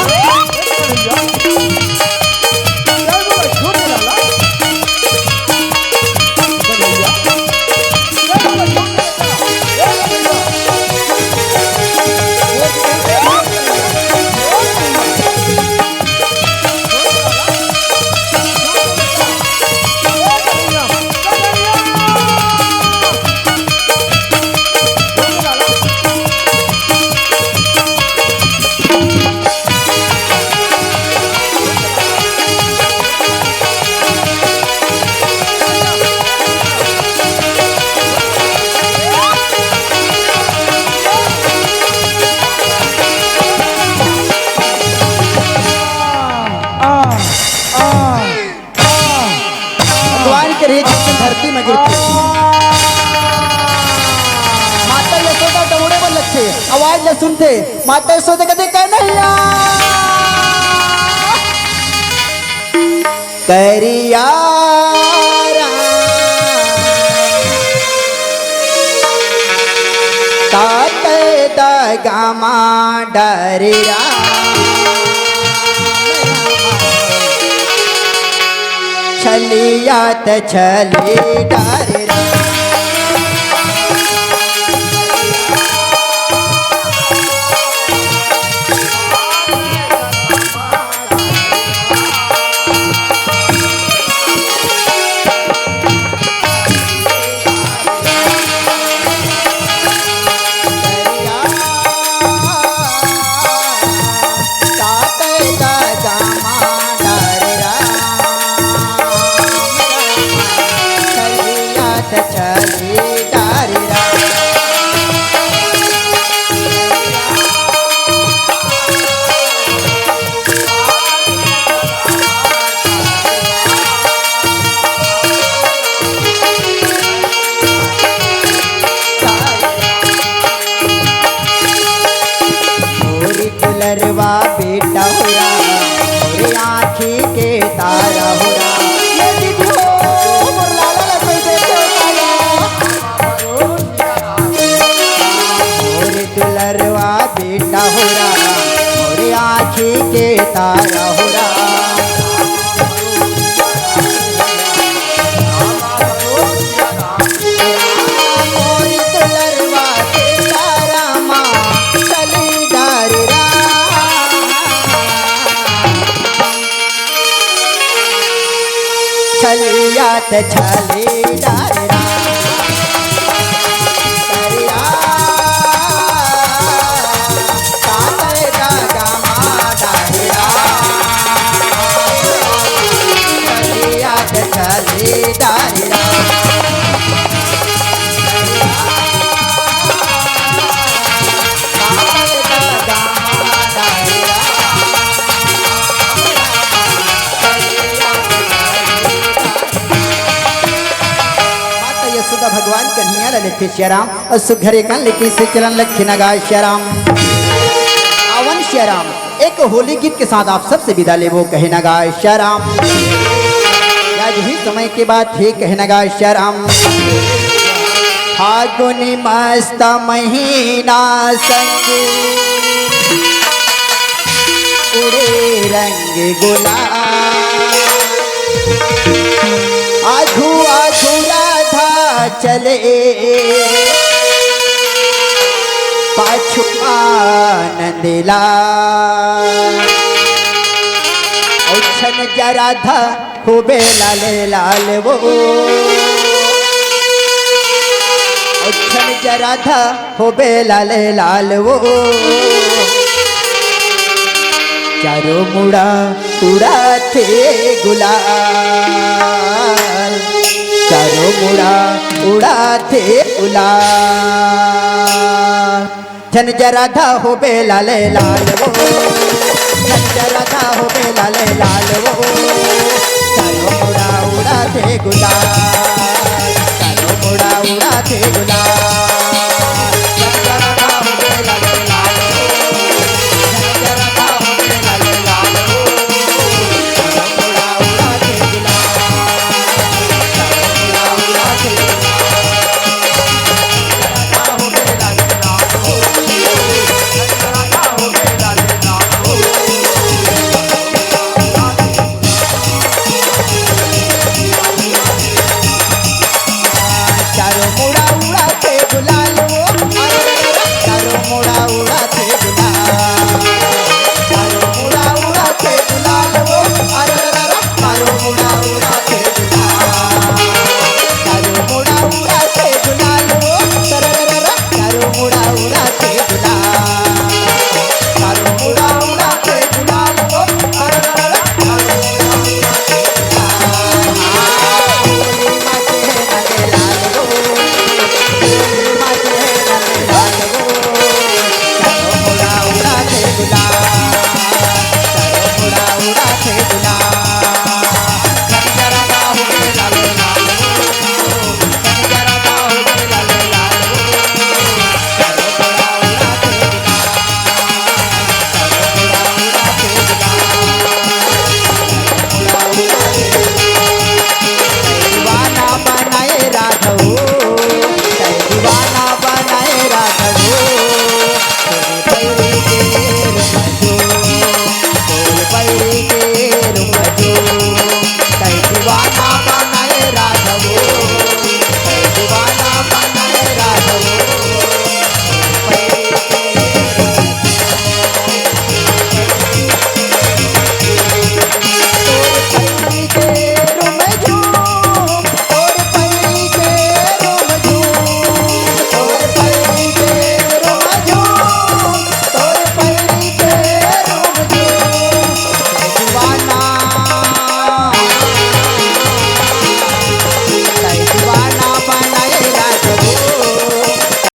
धरती में गिरती माता यशोदा दौड़े पर लगते आवाज ल सुनते माता यशोदा कहते कन्हैया करिया तात दगामा डरिया छलिया त छली डरिया दुलरवा बेटा हुआ मेरी आँखी के तारा हुआ दुलरवा बेटा हुआ मेरी आँखी के तारा हुआ छलिया त छली डरिया करिया तात दगामा डरिया छलिया त छली डरिया तात दगामा डरिया बाबा भगवान कन्हैया ललित श्याराम और सुघरे कन लिखी से चलन लक्ष्य नगाय श्याराम आवन श्याराम। एक होली गीत के साथ आप सबसे विदा ले वो कहे नगाय श्याराम। आज ही समय के बाद ही कहे नगाय श्याराम। फागुनी मस्त महीना संग उड़े रंग गुलाल आधू आधू राधा चले पाछू आनंद औछन जरा था खूबे लाल लाल वो औछन जरा था खूबे लाल लाल वो चारों मुड़ा उड़ा थे गुलाल चारों मुड़ा उड़ा थे गुलाल छन जरा था हो बे लाल लाल वो छन जरा था हो बे लाल लाल वो चारों मुड़ा उड़ा थे गुलाल